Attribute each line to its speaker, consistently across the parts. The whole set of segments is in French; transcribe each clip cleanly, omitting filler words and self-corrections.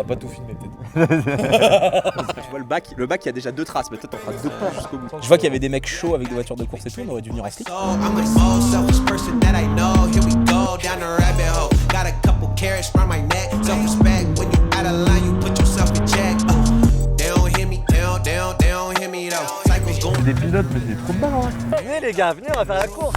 Speaker 1: pas tout filmé peut-être.
Speaker 2: Tu vois le bac, il y a déjà 2 traces, mais toi t'en feras 2 points jusqu'au bout. Je vois qu'il y avait des mecs chauds avec des voitures de course et tout, on aurait dû venir à Slick.
Speaker 1: Des pilotes, mais c'est trop marrant.
Speaker 3: Venez les gars, venez, on va faire la course.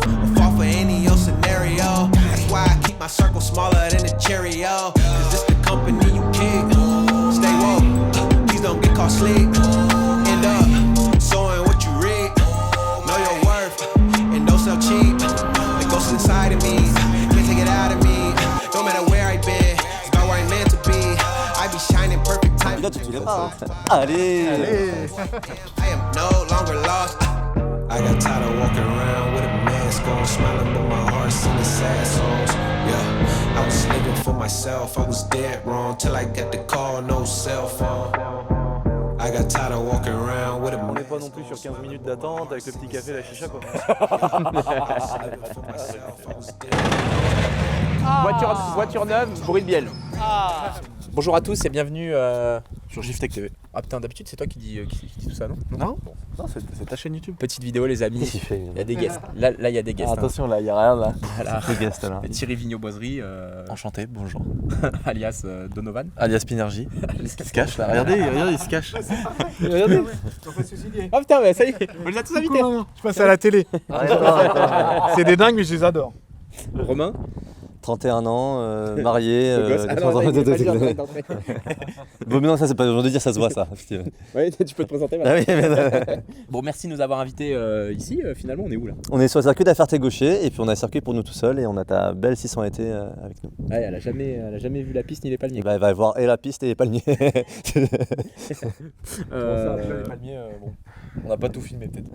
Speaker 4: Là, tu te pas, hein. Allez.
Speaker 5: I am no longer lost. I got tired of walking around with a mask on, smiling, but my heart singing sad songs. Yeah, I was living for myself. I was dead wrong till I got the call, no cell phone. I got tired of walking around with a
Speaker 3: On n'est
Speaker 5: mask
Speaker 3: pas non plus sur 15 minutes d'attente avec le petit café, la chicha quoi.
Speaker 2: Voiture neuve, bruit de bielle. Bonjour à tous et bienvenue sur GIFTech TV. Ah putain, d'habitude c'est toi qui dis tout ça, non?
Speaker 1: Non, c'est ta chaîne YouTube.
Speaker 2: Petite vidéo les amis,
Speaker 4: Qu'est-ce qu'il fait,
Speaker 2: il y a des guests. Là il y a des guests.
Speaker 4: Ah, attention là, il y a rien là.
Speaker 2: Voilà.
Speaker 4: Les guests là.
Speaker 2: Thierry Vigneault-Boiserie,
Speaker 1: Enchanté, bonjour.
Speaker 2: alias Donovan.
Speaker 1: Alias Pinergie. Il se cache là, regardez, il se cache.
Speaker 2: Regardez. Oh putain, mais ça y est, on les a tous invités.
Speaker 6: Je passe à la télé.
Speaker 4: Attends.
Speaker 6: C'est des dingues, mais je les adore.
Speaker 2: Romain.
Speaker 4: 31 ans, marié.
Speaker 2: Beau gosse. Ah non, ça, il est pas dit d'entrée.
Speaker 4: Bon, mais non, ça c'est pas besoin de dire, ça se voit ça.
Speaker 2: Ouais, tu peux te présenter
Speaker 4: Ah
Speaker 2: maintenant.
Speaker 4: oui, mais
Speaker 2: Bon, merci de nous avoir invités ici. Finalement, on est où là?
Speaker 4: on est sur le circuit de la Ferté-Gaucher et puis on a un circuit pour nous tout seul et on a ta belle 600 été avec nous.
Speaker 2: Ouais, elle a jamais vu la piste ni les palmiers.
Speaker 4: Et bah, elle va voir et la piste et les palmiers.
Speaker 1: Les palmiers, bon, on n'a pas tout filmé peut-être.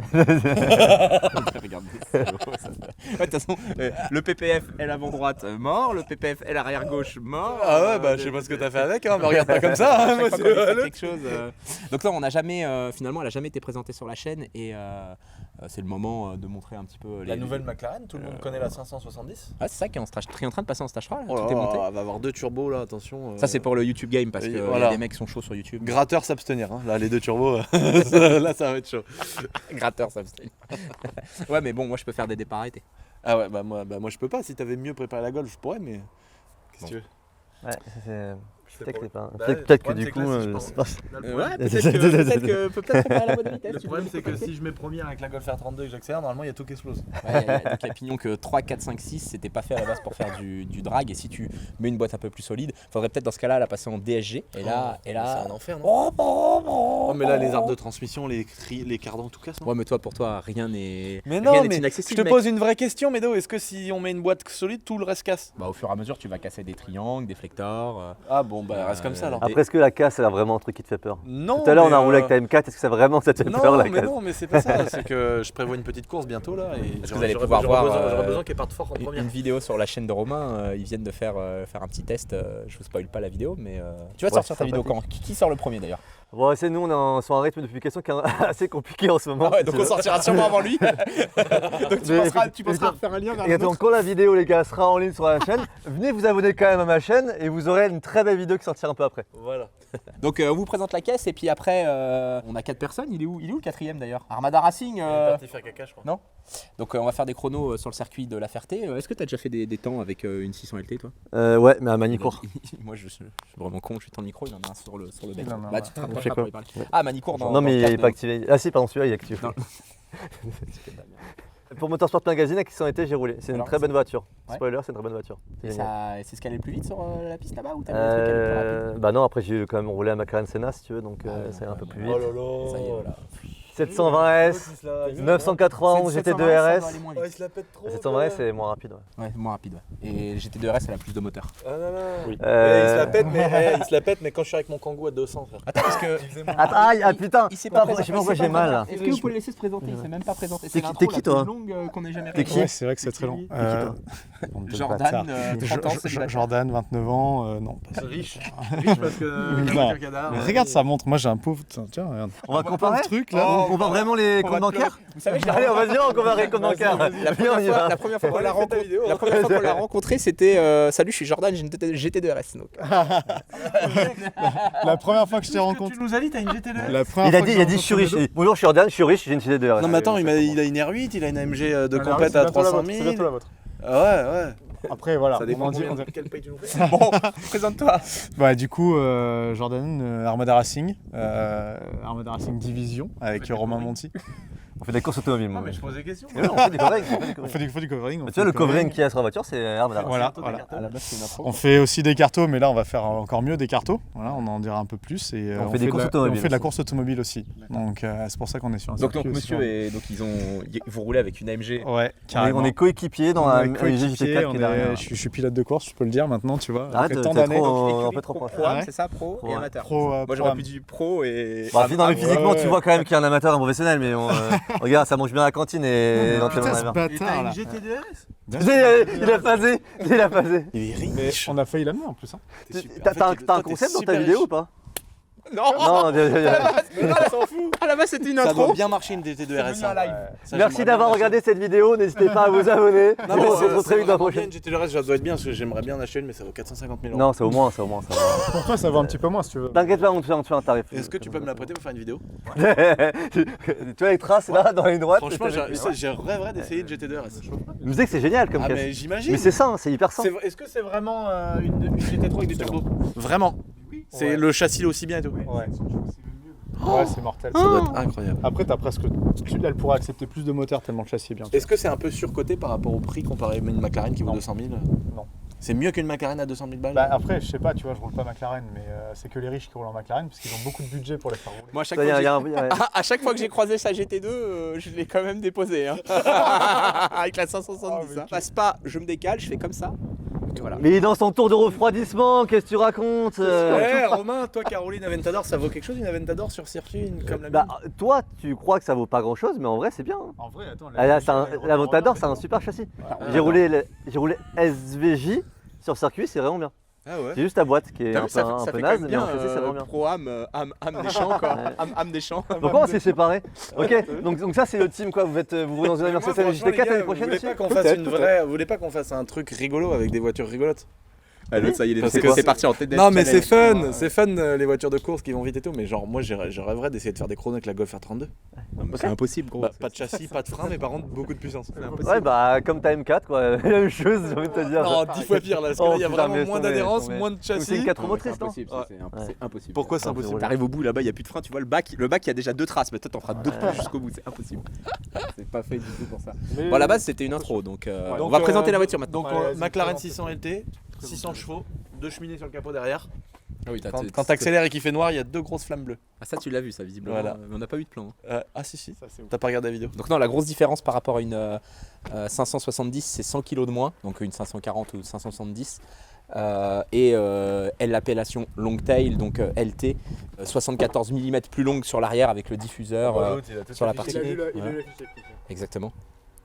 Speaker 2: Regarde. Ouais, de toute façon, le PPF est l'avant droite mort, le PPF est l'arrière gauche mort.
Speaker 1: Ah ouais, bah je sais pas ce que t'as fait avec, hein, me regarde pas comme ça. Hein, moi,
Speaker 2: Chaque fois qu'on fait quelque chose. Donc là, on n'a jamais, finalement, elle a jamais été présentée sur la chaîne et c'est le moment de montrer un petit peu
Speaker 1: La nouvelle McLaren, tout le monde connaît la 570.
Speaker 2: Ah, c'est ça qui est en train de passer en stage 3.
Speaker 1: Oh
Speaker 2: Tout est monté.
Speaker 1: elle va avoir 2 turbos là, attention.
Speaker 2: Ça, c'est pour le YouTube Game parce
Speaker 1: et
Speaker 2: que
Speaker 1: voilà.
Speaker 2: y a des mecs qui sont chauds sur YouTube.
Speaker 1: Gratteur s'abstenir, hein. Là les 2 turbos, là ça va être chaud.
Speaker 2: Gratteur, ça me Ouais, mais bon, moi, je peux faire des départs arrêtés.
Speaker 1: Ah ouais, bah moi je peux pas, si t'avais mieux préparé la Golf je pourrais, mais qu'est-ce que tu veux?
Speaker 4: Ouais, c'est. Peut-être que,
Speaker 1: Bah,
Speaker 4: peut-être que
Speaker 1: le
Speaker 4: du coup.
Speaker 1: problème, c'est que là, si je prends-
Speaker 2: Ouais, peut-être préparer la bonne vitesse.
Speaker 1: Le problème c'est que si je mets première avec la Golf R32 et que j'accélère, normalement il y a tout qui explose.
Speaker 2: Ouais, donc il y a pignon que 3, 4, 5, 6, c'était pas fait à la base pour faire du drag. Et si tu mets une boîte un peu plus solide, faudrait peut-être dans ce cas-là la passer en DSG. Et là.
Speaker 1: C'est un enfer, non? Oh, mais là les arbres de transmission, les cardans, tout casse, non?
Speaker 2: Ouais, mais toi, pour toi, rien n'est.
Speaker 1: Mais
Speaker 2: rien
Speaker 1: non,
Speaker 2: n'est
Speaker 1: mais je
Speaker 2: inaccessible,
Speaker 1: te
Speaker 2: mec.
Speaker 1: pose une vraie question, Médo. Est-ce que si on met une boîte solide, tout le reste casse?
Speaker 2: Bah, au fur et à mesure, tu vas casser des triangles, des flectors.
Speaker 1: Ah bon, bah reste comme ça alors.
Speaker 4: Après, est-ce que la casse, c'est vraiment un truc qui te fait peur?
Speaker 1: Non.
Speaker 4: Tout à l'heure, on a
Speaker 1: mais,
Speaker 4: roulé avec ta M4, est-ce que ça vraiment ça te fait peur la
Speaker 1: mais
Speaker 4: casse?
Speaker 1: non, mais c'est pas ça. C'est que je prévois une petite course bientôt là. Et
Speaker 2: Est-ce que vous allez pouvoir voir
Speaker 1: J'aurais besoin qu'elle parte fort en première.
Speaker 2: une vidéo sur la chaîne de Romain. Ils viennent de faire un petit test. Je vous spoil pas la vidéo, mais tu vas
Speaker 4: Ouais,
Speaker 2: sortir ta
Speaker 4: c'est
Speaker 2: vidéo quand? Qui sort le premier d'ailleurs?
Speaker 4: Bon, c'est nous, on est sur un rythme de publication qui est assez compliqué en ce moment.
Speaker 2: Ah ouais, donc on sortira sûrement avant lui. Donc tu penseras à faire un lien vers
Speaker 4: Et
Speaker 2: le
Speaker 4: donc quand la vidéo les gars sera en ligne sur la chaîne, venez vous abonner quand même à ma chaîne et vous aurez une très belle vidéo qui sortira un peu après.
Speaker 1: Voilà.
Speaker 2: Donc on vous présente la caisse et puis après on a 4 personnes. Il est où le quatrième d'ailleurs? Armada Racing.
Speaker 1: Il est parti faire caca, je crois.
Speaker 2: Non. Donc on va faire des chronos sur le circuit de la Ferté. Est-ce que tu as déjà fait des temps avec une 600 LT toi?
Speaker 4: Ouais, mais à Manicourt.
Speaker 2: Moi je suis vraiment con, je suis dans le micro, il en a un sur le bec.
Speaker 6: Non, non,
Speaker 2: Bah tu te rapproches
Speaker 4: sais
Speaker 2: pas
Speaker 4: quoi.
Speaker 2: pour y parler. Ah Manicourt dans
Speaker 4: Non mais
Speaker 2: le
Speaker 4: il
Speaker 2: cadre
Speaker 4: est pas activé. Ah si, pardon, celui-là il est activé.
Speaker 2: Non.
Speaker 4: Pour Motorsport Magazine, avec 600 été, j'ai roulé. C'est une
Speaker 2: Alors,
Speaker 4: très bonne voiture.
Speaker 2: Ouais.
Speaker 4: Spoiler, c'est une très bonne voiture. C'est génial.
Speaker 2: C'est ce qui allait le plus vite sur la piste là-bas ou t'as mis un truc qui allait le plus rapide?
Speaker 4: Bah non, après j'ai quand même roulé à McLaren Senna si tu veux, donc ça ira un peu plus vite.
Speaker 1: Oh là là.
Speaker 2: Ça y est, voilà.
Speaker 4: 720S, 991 GT2 RS.
Speaker 1: Oh, il se la pète trop.
Speaker 4: 720S c'est moins rapide. Ouais.
Speaker 2: Ouais, moins rapide. Ouais. Et GT2 RS, elle a plus de moteur.
Speaker 1: Ah non, non.
Speaker 2: Oui.
Speaker 1: Il se la pète, mais quand je suis avec mon Kangoo à 200, frère.
Speaker 2: Attends, parce que.
Speaker 4: Ah putain,
Speaker 2: Il s'est pas
Speaker 4: je sais pas pourquoi j'ai mal là.
Speaker 2: Est-ce que vous pouvez le laisser se présenter? Il s'est même pas présenté.
Speaker 4: T'es
Speaker 2: C'est
Speaker 4: qui- t'es qui, toi
Speaker 2: longue qu'on ait jamais
Speaker 4: T'es qui
Speaker 6: Ouais, c'est vrai que c'est très long.
Speaker 2: Jordan, 30 ans, c'est
Speaker 6: Jordan, 29 ans, non. Pas ça.
Speaker 1: Riche parce que
Speaker 6: Non. Mais regarde sa montre, moi j'ai un pauvre. Tiens, regarde.
Speaker 4: On va comparer.
Speaker 6: Le truc là.
Speaker 4: On compare vraiment les comptes bancaires.
Speaker 2: Vous savez,
Speaker 4: Allez, on va dire, on compare les comptes bancaires.
Speaker 2: La première fois qu'on l'a rencontré, c'était salut, je suis Jordan, j'ai une GT2 RS. Donc.
Speaker 6: La première fois que je t'ai rencontré.
Speaker 3: Tu nous as dit, t'as une GT2
Speaker 6: La première
Speaker 4: Il a
Speaker 6: fois
Speaker 4: dit,
Speaker 6: que
Speaker 4: il a
Speaker 6: j'ai
Speaker 4: dit, je suis
Speaker 6: rencontré
Speaker 4: riche. Bonjour, je suis Jordan, je suis riche, j'ai une GT2 RS.
Speaker 1: Non mais attends, il a une R8, il a une AMG de
Speaker 6: Médo.
Speaker 1: compète
Speaker 6: C'est
Speaker 1: à
Speaker 6: bientôt la
Speaker 1: 300
Speaker 6: vôtre, c'est
Speaker 1: 000.
Speaker 6: bientôt la vôtre.
Speaker 1: Ah ouais.
Speaker 6: Après, voilà.
Speaker 1: Ça dépend
Speaker 6: on dit-
Speaker 1: combien- quel paye tu nous fais.
Speaker 2: Bon, présente-toi.
Speaker 6: Bah, du coup, Jordan, Armada Racing Division avec Romain Monti.
Speaker 4: On fait des courses automobiles, moi.
Speaker 3: mais je pose des questions.
Speaker 4: Mais non, on fait des covering.
Speaker 6: On fait du covering.
Speaker 4: Tu vois, le covering qu'il y a sur la voiture, c'est Armada.
Speaker 6: Voilà.
Speaker 2: À la base, c'est une intro.
Speaker 6: On fait aussi des cartos, mais là on va faire encore mieux des cartos. Voilà, on en dira un peu plus. Et
Speaker 4: On fait des courses
Speaker 6: on
Speaker 4: automobiles
Speaker 6: fait de la
Speaker 4: aussi.
Speaker 6: course automobile aussi. Donc c'est pour ça qu'on est sur un
Speaker 2: Donc
Speaker 6: circuit
Speaker 2: monsieur
Speaker 6: aussi.
Speaker 2: et donc vous roulez avec une AMG.
Speaker 6: Ouais,
Speaker 4: On
Speaker 6: carrément.
Speaker 4: est coéquipiers dans
Speaker 6: On
Speaker 4: la
Speaker 6: est
Speaker 4: MG
Speaker 6: coéquipiers,
Speaker 4: GT4 qui est derrière.
Speaker 6: je suis pilote de course, je peux le dire maintenant, tu vois.
Speaker 4: Arrête,
Speaker 6: Après tant
Speaker 4: t'es
Speaker 6: d'années.
Speaker 4: trop- un peu trop proche.
Speaker 2: Pro,
Speaker 6: Ouais.
Speaker 2: c'est ça, pro
Speaker 4: Pro,
Speaker 2: et
Speaker 4: ouais.
Speaker 2: amateur.
Speaker 6: Pro,
Speaker 2: Moi j'aurais pu dire pro et.
Speaker 4: Bah, non, mais physiquement,
Speaker 6: ouais.
Speaker 4: tu vois quand même qu'il y a un amateur et un professionnel, mais regarde, ça mange bien à la cantine et dans
Speaker 6: Putain, ce
Speaker 3: Et
Speaker 6: bâtard
Speaker 3: t'as une
Speaker 6: là.
Speaker 3: GT2 RS
Speaker 4: Il a phasé, il a phasé.
Speaker 1: Il est
Speaker 6: Mais
Speaker 1: riche.
Speaker 6: on a failli l'amener en plus. Hein.
Speaker 1: T'es super.
Speaker 4: T'as
Speaker 1: En fait,
Speaker 4: t'as un
Speaker 1: toi, t'es
Speaker 4: concept dans ta
Speaker 1: super
Speaker 4: vidéo
Speaker 1: riche.
Speaker 4: ou pas?
Speaker 2: Non,
Speaker 4: Non,
Speaker 2: à la base c'était une
Speaker 1: Ça doit
Speaker 2: intro.
Speaker 1: bien marcher une DT2 RS.
Speaker 2: venu en live.
Speaker 1: Ça,
Speaker 4: Merci
Speaker 1: j'aimerais
Speaker 4: d'avoir
Speaker 1: bien
Speaker 4: regardé cette vidéo, n'hésitez pas à vous abonner.
Speaker 1: Non, mais
Speaker 4: On se retrouve très vite dans la prochaine.
Speaker 1: Une GT2 RS, ça doit être bien parce que j'aimerais bien en acheter une, mais ça vaut 450 000 €.
Speaker 4: Non, c'est au moins, ça va.
Speaker 6: Pour toi, ça va un petit peu moins si tu veux.
Speaker 4: T'inquiète pas, on te fait un tarif.
Speaker 1: Est-ce que tu peux me la prêter pour faire une vidéo?
Speaker 4: Tu vois les traces là dans les droites?
Speaker 1: Franchement, je rêverais d'essayer une GT2 RS.
Speaker 4: Je me disais que c'est génial comme
Speaker 1: Ah,
Speaker 4: caisse.
Speaker 1: mais j'imagine.
Speaker 4: Mais c'est ça, c'est hyper simple.
Speaker 3: Est-ce que c'est vraiment une GT3 avec des turbos?
Speaker 1: Vraiment. C'est
Speaker 6: Ouais.
Speaker 1: le châssis aussi bien et tout.
Speaker 6: Ouais. Ouais, c'est mortel.
Speaker 1: Ça doit être incroyable.
Speaker 6: Après, t'as presque. Elle pourrait accepter plus de moteurs tellement le châssis est bien.
Speaker 1: Est-ce que c'est un peu surcoté par rapport au prix comparé à une McLaren qui vaut
Speaker 6: Non.
Speaker 1: 200 000?
Speaker 6: Non.
Speaker 1: C'est mieux qu'une McLaren à 200 000 balles?
Speaker 6: Bah après, je sais pas, tu vois, je roule pas McLaren, mais c'est que les riches qui roulent en McLaren parce qu'ils ont beaucoup de budget pour les faire rouler.
Speaker 2: Moi à chaque
Speaker 4: Ça,
Speaker 2: fois que
Speaker 4: y a
Speaker 2: j'ai-
Speaker 4: un-
Speaker 2: à chaque fois que j'ai croisé sa GT2, je l'ai quand même déposé. Hein. Avec la 570. Hein. Passe pas, je me décale, je fais comme ça. Et voilà.
Speaker 4: Mais il est dans son tour de refroidissement, qu'est-ce que tu racontes
Speaker 1: Ouais, Romain, toi, Caroline Aventador, ça vaut quelque chose une Aventador sur circuit comme la
Speaker 4: Bah,
Speaker 1: mienne?
Speaker 4: toi, tu crois que ça vaut pas grand chose, mais en vrai, c'est bien. hein.
Speaker 6: En vrai, attends.
Speaker 4: Ah, là, l'Aventador, c'est un super châssis. J'ai roulé SVJ sur circuit, c'est vraiment bien.
Speaker 1: Ah ouais.
Speaker 4: C'est juste ta boîte qui est
Speaker 2: T'as
Speaker 4: un
Speaker 2: vu, ça
Speaker 4: peu,
Speaker 2: fait-
Speaker 4: un
Speaker 2: ça
Speaker 4: peu
Speaker 2: fait
Speaker 4: naze,
Speaker 2: quand même
Speaker 4: mais en
Speaker 2: bien
Speaker 4: châssis, c'est vraiment bien.
Speaker 2: pro âme des champs quoi. Âme des champs.
Speaker 4: Pourquoi on s'est séparés? Ok, donc ça c'est le team quoi, vous roulez dans une Mercedes AMG GT4 l'année prochaine aussi?
Speaker 1: Vous voulez pas qu'on fasse un truc rigolo avec des voitures rigolotes?
Speaker 2: Ah, l'autre, ça y est,
Speaker 1: Parce
Speaker 2: c'est
Speaker 1: que
Speaker 2: c'est parti en tête.
Speaker 1: Non mais c'est fun les voitures de course qui vont vite et tout, mais genre moi je rêverais d'essayer de faire des chronos avec la Golf R32.
Speaker 2: C'est impossible gros.
Speaker 1: Bah, pas de châssis, pas de frein, mais par contre beaucoup de puissance.
Speaker 4: Ouais bah comme ta M4 quoi, la même chose j'ai envie de te dire.
Speaker 1: Non, 10 fois pire là, parce que
Speaker 4: Oh,
Speaker 1: là il y a
Speaker 4: putain,
Speaker 1: vraiment
Speaker 4: mais
Speaker 1: moins
Speaker 4: laisse
Speaker 1: d'adhérence,
Speaker 4: tomber.
Speaker 1: moins de
Speaker 4: Donc c'est
Speaker 1: châssis.
Speaker 4: une 4
Speaker 2: Non,
Speaker 4: motrices
Speaker 2: c'est
Speaker 4: non?
Speaker 2: impossible, c'est impossible.
Speaker 1: Pourquoi c'est
Speaker 4: Ah,
Speaker 1: impossible?
Speaker 2: T'arrives au bout là-bas, il n'y a plus de frein, tu vois le bac il y a déjà 2 traces, mais toi t'en feras 2 de plus jusqu'au bout, c'est impossible. C'est pas fait du tout pour ça.
Speaker 6: Mais-
Speaker 2: Bon, à la base c'était une intro, donc on
Speaker 1: Donc,
Speaker 2: va présenter la voiture maintenant.
Speaker 1: Donc
Speaker 6: Ouais, vas-y,
Speaker 1: McLaren
Speaker 6: présente.
Speaker 1: 600 LT, 600 chevaux, 2 cheminées sur le capot derrière.
Speaker 2: Ah oui,
Speaker 1: Quand t'accélères et qu'il fait noir, il y a 2 grosses flammes bleues.
Speaker 2: Ah ça tu l'as vu ça visiblement,
Speaker 1: Voilà.
Speaker 2: mais on n'a pas eu de plan.
Speaker 1: Ah si,
Speaker 6: Ça, c'est ouf.
Speaker 1: t'as pas regardé la vidéo?
Speaker 2: Donc non, la grosse différence par rapport à une 570, c'est 100 kg de moins, donc une 540 ou 570. L'appellation long tail, donc LT, 74 mm plus longue sur l'arrière avec le diffuseur sur la partie. Voilà. Exactement.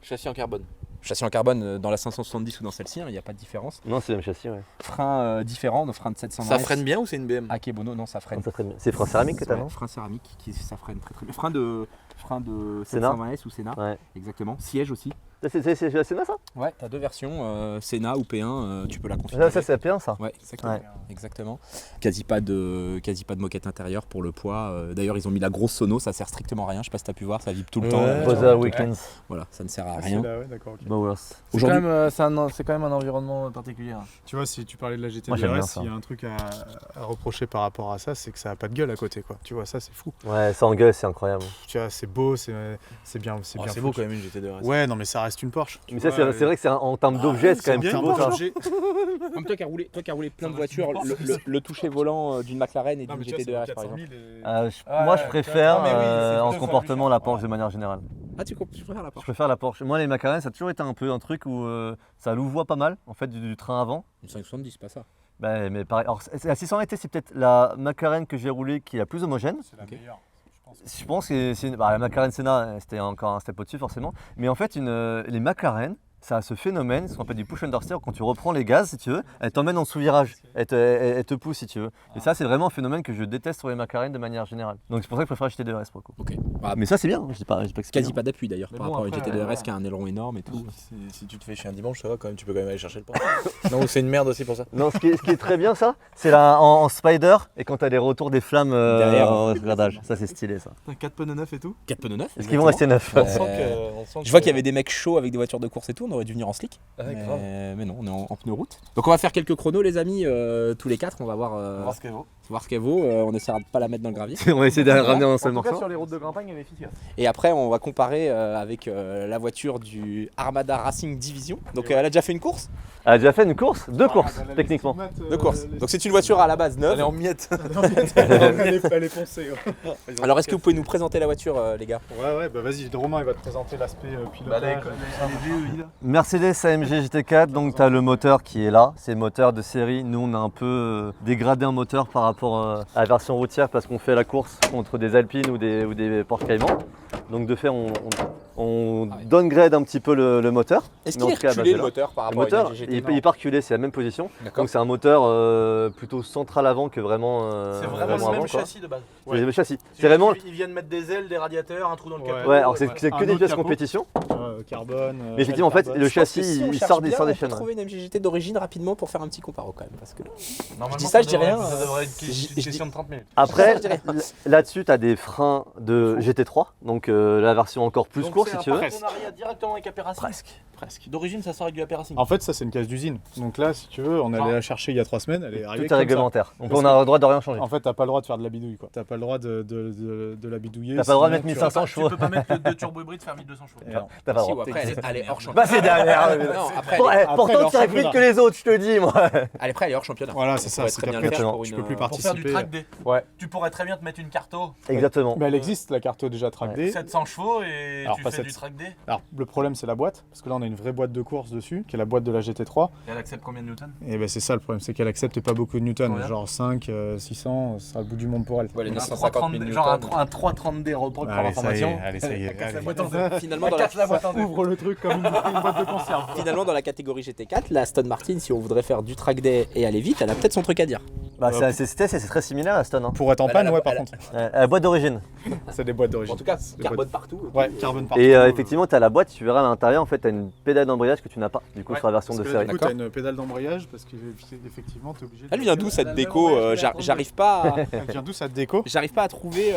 Speaker 1: Châssis en carbone.
Speaker 2: Châssis en carbone dans la 570 ou dans celle-ci, il n'y a pas de différence.
Speaker 4: Non c'est le même châssis ouais.
Speaker 2: Frein différent, nos freins de 720.
Speaker 1: Ça freine bien ou c'est une BM?
Speaker 2: Akebono, non, ça freine.
Speaker 4: Non, ça freine bien. C'est frein céramique que t'as
Speaker 2: Ouais,
Speaker 4: non?
Speaker 2: frein céramique, ça freine très très bien. Frein de
Speaker 4: Sénat.
Speaker 2: 720S ou Sénat,
Speaker 4: Ouais.
Speaker 2: exactement. Siège aussi.
Speaker 4: C'est la Sénat ça?
Speaker 2: Ouais, t'as 2 versions, Sénat ou P1, tu peux la configurer.
Speaker 4: Ça c'est la P1 ça?
Speaker 2: Ouais, exactement.
Speaker 4: Ouais.
Speaker 2: Exactement. Quasi pas de moquette intérieure pour le poids. D'ailleurs, ils ont mis la grosse sono, ça sert strictement à rien. Je sais pas si t'as pu voir, ça vibre tout le temps.
Speaker 1: Ouais.
Speaker 4: Boza Weekends,
Speaker 2: Voilà, ça ne sert à
Speaker 6: Ah,
Speaker 2: rien.
Speaker 6: c'est là, ouais, d'accord, ok.
Speaker 4: Bowers.
Speaker 2: Aujourd'hui,
Speaker 3: C'est quand même un environnement particulier. hein.
Speaker 6: Tu vois, si tu parlais de la
Speaker 4: Moi, j'aime bien
Speaker 6: GT2 RS,
Speaker 4: ça.
Speaker 6: il y a un truc à reprocher par rapport à ça, c'est que ça a pas de gueule à côté, quoi. Tu vois, ça c'est fou.
Speaker 4: Ouais ça engueule, c'est incroyable.
Speaker 6: Tu vois, c'est beau, c'est bien,
Speaker 1: C'est
Speaker 6: bien
Speaker 1: beau
Speaker 6: foutu.
Speaker 1: quand même une GT2 RS.
Speaker 6: Ouais, non, mais ça reste une Porsche.
Speaker 4: Mais ça c'est vrai que en termes d'objets c'est quand même
Speaker 6: bien
Speaker 4: plus beau ça.
Speaker 6: Porsche.
Speaker 2: comme toi qui as roulé plein de voitures, le toucher volant d'une McLaren et
Speaker 6: Non,
Speaker 2: d'une
Speaker 6: mais tu vois,
Speaker 2: GT2 RS
Speaker 6: c'est
Speaker 2: par
Speaker 6: 400
Speaker 2: exemple.
Speaker 6: 000 et-
Speaker 4: Moi je préfère
Speaker 3: mais oui, c'est
Speaker 4: en
Speaker 3: deux fois
Speaker 4: comportement
Speaker 3: plus
Speaker 4: la
Speaker 3: cher.
Speaker 4: Porsche de manière générale.
Speaker 2: Ah, tu préfères la
Speaker 4: Je
Speaker 2: Porsche?
Speaker 4: préfère la Porsche. Moi les McLaren ça a toujours été un peu un truc où ça louvoie pas mal en fait du train avant.
Speaker 2: Une 570, pas ça.
Speaker 4: Bah, mais pareil, alors la 600 LT c'est peut-être la McLaren que j'ai roulée qui est la plus homogène.
Speaker 6: C'est la meilleure.
Speaker 4: Je pense que c'est la McLaren Senna, c'était encore un step au-dessus forcément. Mais en fait les McLaren, ça a ce phénomène, ce qu'on appelle du push understeer, quand tu reprends les gaz, si tu veux, elle t'emmène en sous-virage, elle te pousse si tu veux. Et ça, c'est vraiment un phénomène que je déteste sur les McLaren de manière générale. Donc c'est pour ça que je préfère acheter des RS pour le coup.
Speaker 2: Ok.
Speaker 4: Mais ça, c'est bien, je dis pas que c'est
Speaker 2: Quasi
Speaker 4: bien.
Speaker 2: pas d'appui d'ailleurs
Speaker 3: Mais
Speaker 2: par
Speaker 3: bon,
Speaker 2: rapport à une
Speaker 3: après,
Speaker 2: GT2RS qui a un aileron énorme et tout.
Speaker 1: Si tu te fais chier un dimanche, ça va quand même, tu peux quand même aller chercher le pain. Non, c'est une merde aussi pour ça.
Speaker 4: Non, ce qui est très bien, ça, c'est en spider et quand t'as les retours des flammes
Speaker 2: Derrière.
Speaker 4: en rétrogradage. Ça, c'est stylé, ça.
Speaker 3: 4 pneus neufs et tout.
Speaker 2: 4 pneus neufs.
Speaker 4: Est-ce qu'ils vont rester neufs?
Speaker 1: On sent
Speaker 2: Je vois qu'il y avait des mecs chauds avec des voitures de course et tout, on aurait dû venir en slick.
Speaker 1: Ouais, grave.
Speaker 2: Mais non, on est en pneu route. Donc on va faire quelques chronos les amis, tous les 4, on va voir,
Speaker 1: On va voir ce qu'elle vaut.
Speaker 2: voir ce qu'elle vaut. On essaiera de pas la mettre dans le gravier.
Speaker 4: On va essayer de la ramener en un seul
Speaker 3: En tout cas,
Speaker 4: morceau.
Speaker 3: sur les routes de Grimpagne, elle est efficace.
Speaker 2: Et après on va comparer avec la voiture du Armada Racing Division. Donc elle a déjà fait une course.
Speaker 4: Elle a déjà fait une course? Deux courses, techniquement.
Speaker 2: Deux courses. Donc c'est une voiture à la base neuve.
Speaker 1: Elle est en miettes.
Speaker 6: Elle est foncée. Ouais.
Speaker 2: Alors est-ce que vous pouvez nous présenter la voiture les gars?
Speaker 6: Ouais, bah vas-y, Romain il va te présenter l'aspect pilotage.
Speaker 4: Mercedes AMG GT4, donc tu as le moteur qui est là, c'est le moteur de série. Nous on a un peu dégradé un moteur par rapport à la version routière parce qu'on fait la course contre des Alpines ou des Porsche Cayman. Donc de fait on downgrade un petit peu le moteur.
Speaker 2: Est-ce
Speaker 4: Mais
Speaker 2: qu'il
Speaker 4: en
Speaker 2: est
Speaker 4: tout cas,
Speaker 2: reculé
Speaker 4: bah,
Speaker 2: le moteur par
Speaker 4: Le
Speaker 2: rapport à
Speaker 4: moteur,
Speaker 2: une GT?
Speaker 4: il est pas reculé, c'est la même position.
Speaker 2: D'accord.
Speaker 4: Donc c'est un moteur plutôt central avant que vraiment
Speaker 3: C'est vraiment
Speaker 4: vraiment
Speaker 3: le même
Speaker 4: avant, quoi.
Speaker 3: châssis de base.
Speaker 4: C'est le même châssis. C'est vraiment.
Speaker 3: Ils viennent mettre des ailes, des radiateurs, un trou dans le
Speaker 6: Ouais.
Speaker 3: capot.
Speaker 4: Ouais, alors c'est
Speaker 6: ouais.
Speaker 4: que
Speaker 6: Un
Speaker 4: des
Speaker 6: autre
Speaker 4: pièces
Speaker 6: capot.
Speaker 4: compétition.
Speaker 6: Carbone.
Speaker 4: Mais effectivement, en fait, le châssis
Speaker 2: Si on
Speaker 4: il
Speaker 2: cherche
Speaker 4: sort des
Speaker 2: bien,
Speaker 4: chaînes.
Speaker 2: on peut trouver une MGGT d'origine rapidement pour faire un petit comparo quand même. Parce que
Speaker 3: Normalement,
Speaker 2: Je dis ça, je dis
Speaker 3: devrait-
Speaker 2: rien,
Speaker 3: Ça devrait être
Speaker 2: je
Speaker 3: une
Speaker 2: dis-
Speaker 3: question de 30 minutes.
Speaker 4: Après,
Speaker 2: Je dirais pas.
Speaker 4: là-dessus, tu as des freins de GT3, donc la version encore plus
Speaker 3: Donc,
Speaker 4: courte
Speaker 3: c'est
Speaker 4: si
Speaker 3: un
Speaker 4: tu veux.
Speaker 3: partenariat directement avec AP Racing. Presque. D'origine, ça sort avec du AP Racing.
Speaker 6: En fait, ça c'est une case d'usine. Donc là, si tu veux, on allait la chercher il y a 3 semaines, elle est arrivée.
Speaker 4: Tout est
Speaker 6: comme ça.
Speaker 4: réglementaire. Donc
Speaker 6: Parce
Speaker 4: on a le droit de rien changer.
Speaker 6: En fait, t'as pas le droit de faire de la bidouille quoi. T'as pas le droit de la bidouiller.
Speaker 4: T'as pas le droit de
Speaker 6: sinon
Speaker 4: mettre
Speaker 6: tu-
Speaker 4: 1500 chevaux.
Speaker 3: Tu peux pas mettre de turbo hybride faire 1200 chevaux.
Speaker 6: Non.
Speaker 4: T'as pas le
Speaker 2: Si, ou
Speaker 4: droit.
Speaker 2: après elle est hors championnat.
Speaker 4: Bah c'est derrière.
Speaker 2: Non, après,
Speaker 4: Bon,
Speaker 2: elle est-
Speaker 6: après,
Speaker 4: pourtant,
Speaker 6: leur
Speaker 4: tu irais plus vite
Speaker 6: championnat.
Speaker 4: que les autres, je te le dis, moi.
Speaker 2: après, elle est hors championnat.
Speaker 6: Voilà, c'est
Speaker 2: On
Speaker 6: ça.
Speaker 2: pourrait
Speaker 6: C'est
Speaker 2: très bien
Speaker 6: qu'après,
Speaker 2: le faire
Speaker 6: tu
Speaker 2: pour
Speaker 6: tu
Speaker 2: une-
Speaker 6: peux plus
Speaker 3: Pour faire du
Speaker 6: participer.
Speaker 3: track D.
Speaker 6: Ouais.
Speaker 3: Tu pourrais très bien te mettre une carto,
Speaker 4: Exactement.
Speaker 6: Mais elle existe la carte déjà track D.
Speaker 3: 700 chevaux et
Speaker 6: Alors,
Speaker 3: tu
Speaker 6: pas
Speaker 3: fais
Speaker 6: 700.
Speaker 3: du track D.
Speaker 6: Alors le problème c'est la boîte, parce que là on a une vraie boîte de course dessus, qui est la boîte de la GT3.
Speaker 3: Et elle accepte combien de newtons?
Speaker 6: Et ben c'est ça le problème, c'est qu'elle accepte pas beaucoup de newtons,
Speaker 3: Combien
Speaker 6: genre 5, 600, ce sera le bout du monde pour elle.
Speaker 2: Ouais, les
Speaker 3: Un
Speaker 2: 950 000
Speaker 3: genre
Speaker 2: newtons.
Speaker 3: un 330D reprend pour
Speaker 6: Allez, ça y
Speaker 3: l'information.
Speaker 6: est, allez, ça y est.
Speaker 3: Casse la
Speaker 6: allez.
Speaker 3: boîte en deux.
Speaker 2: Finalement, dans la,
Speaker 3: Casse la boîte en deux.
Speaker 6: Ouvre le truc comme une boîte de conserve.
Speaker 2: finalement, dans la catégorie GT4, la Aston Martin, si on voudrait faire du track day et aller vite, elle a peut-être son truc à dire.
Speaker 4: Bah c'est très similaire à Stone. Hein.
Speaker 6: Pour être en
Speaker 2: Elle
Speaker 6: panne,
Speaker 2: a-
Speaker 6: ouais, par
Speaker 2: elle a-
Speaker 6: contre.
Speaker 4: La boîte d'origine.
Speaker 6: C'est des boîtes d'origine.
Speaker 2: En tout cas,
Speaker 6: C'est des
Speaker 2: carbone
Speaker 6: boîtes-
Speaker 2: partout.
Speaker 6: Ouais, carbone partout.
Speaker 4: Et effectivement, tu as la boîte, tu verras à l'intérieur, en fait, tu as une pédale d'embrayage que tu n'as pas, du coup,
Speaker 3: Ouais,
Speaker 4: sur la version de
Speaker 6: Parce que
Speaker 4: série.
Speaker 6: du coup, t'as une pédale d'embrayage parce qu'effectivement, t'es obligé.
Speaker 2: Elle vient d'où cette déco J'arrive pas à...
Speaker 6: Elle vient d'où cette déco?
Speaker 2: J'arrive pas à trouver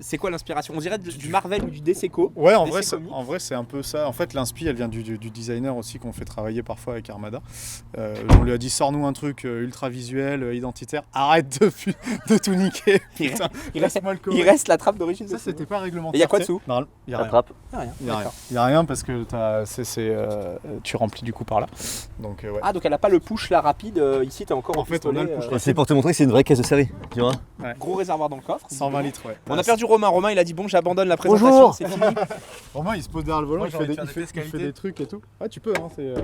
Speaker 2: c'est quoi l'inspiration. On dirait du Marvel ou du Deseco.
Speaker 6: Ouais, en
Speaker 2: Mais
Speaker 6: vrai,
Speaker 2: c'est
Speaker 6: c'est,
Speaker 2: comique.
Speaker 6: en vrai, c'est un peu ça. En fait, l'inspi, elle vient du designer aussi qu'on fait travailler parfois avec Armada. On lui a dit, sors-nous un truc ultra visuel, identitaire. Arrête de tout niquer. Putain,
Speaker 2: Il reste,
Speaker 6: laisse-moi le
Speaker 2: il
Speaker 6: corriger.
Speaker 2: reste la trappe d'origine.
Speaker 6: Ça,
Speaker 2: dessous.
Speaker 6: c'était pas réglementaire.
Speaker 2: Et y a quoi
Speaker 6: tu sais.
Speaker 2: dessous?
Speaker 6: Non, il y a rien.
Speaker 4: Attrape.
Speaker 2: Ah, rien.
Speaker 6: Il y a rien.
Speaker 2: D'accord.
Speaker 6: Il y a rien parce que tu remplis du coup par là. Donc ouais.
Speaker 2: Ah, donc elle a pas le push là rapide. Ici, t'es encore
Speaker 6: En fait, on a le push
Speaker 4: Et c'est pour te montrer que c'est une vraie caisse de série, tu vois.
Speaker 2: Gros réservoir dans le coffre.
Speaker 6: 120 litres, ouais.
Speaker 2: On a perdu Romain. Romain, il a dit bon, j'abandonne la présentation.
Speaker 4: Bonjour.
Speaker 2: C'est fini.
Speaker 6: Romain, il se pose derrière le volant,
Speaker 3: Moi,
Speaker 6: il
Speaker 3: j'ai
Speaker 6: fait
Speaker 3: envie
Speaker 6: des,
Speaker 3: de faire
Speaker 6: il
Speaker 3: des
Speaker 6: fait-
Speaker 3: tests
Speaker 6: il fait des trucs et tout. Ah, tu peux, hein. C'est.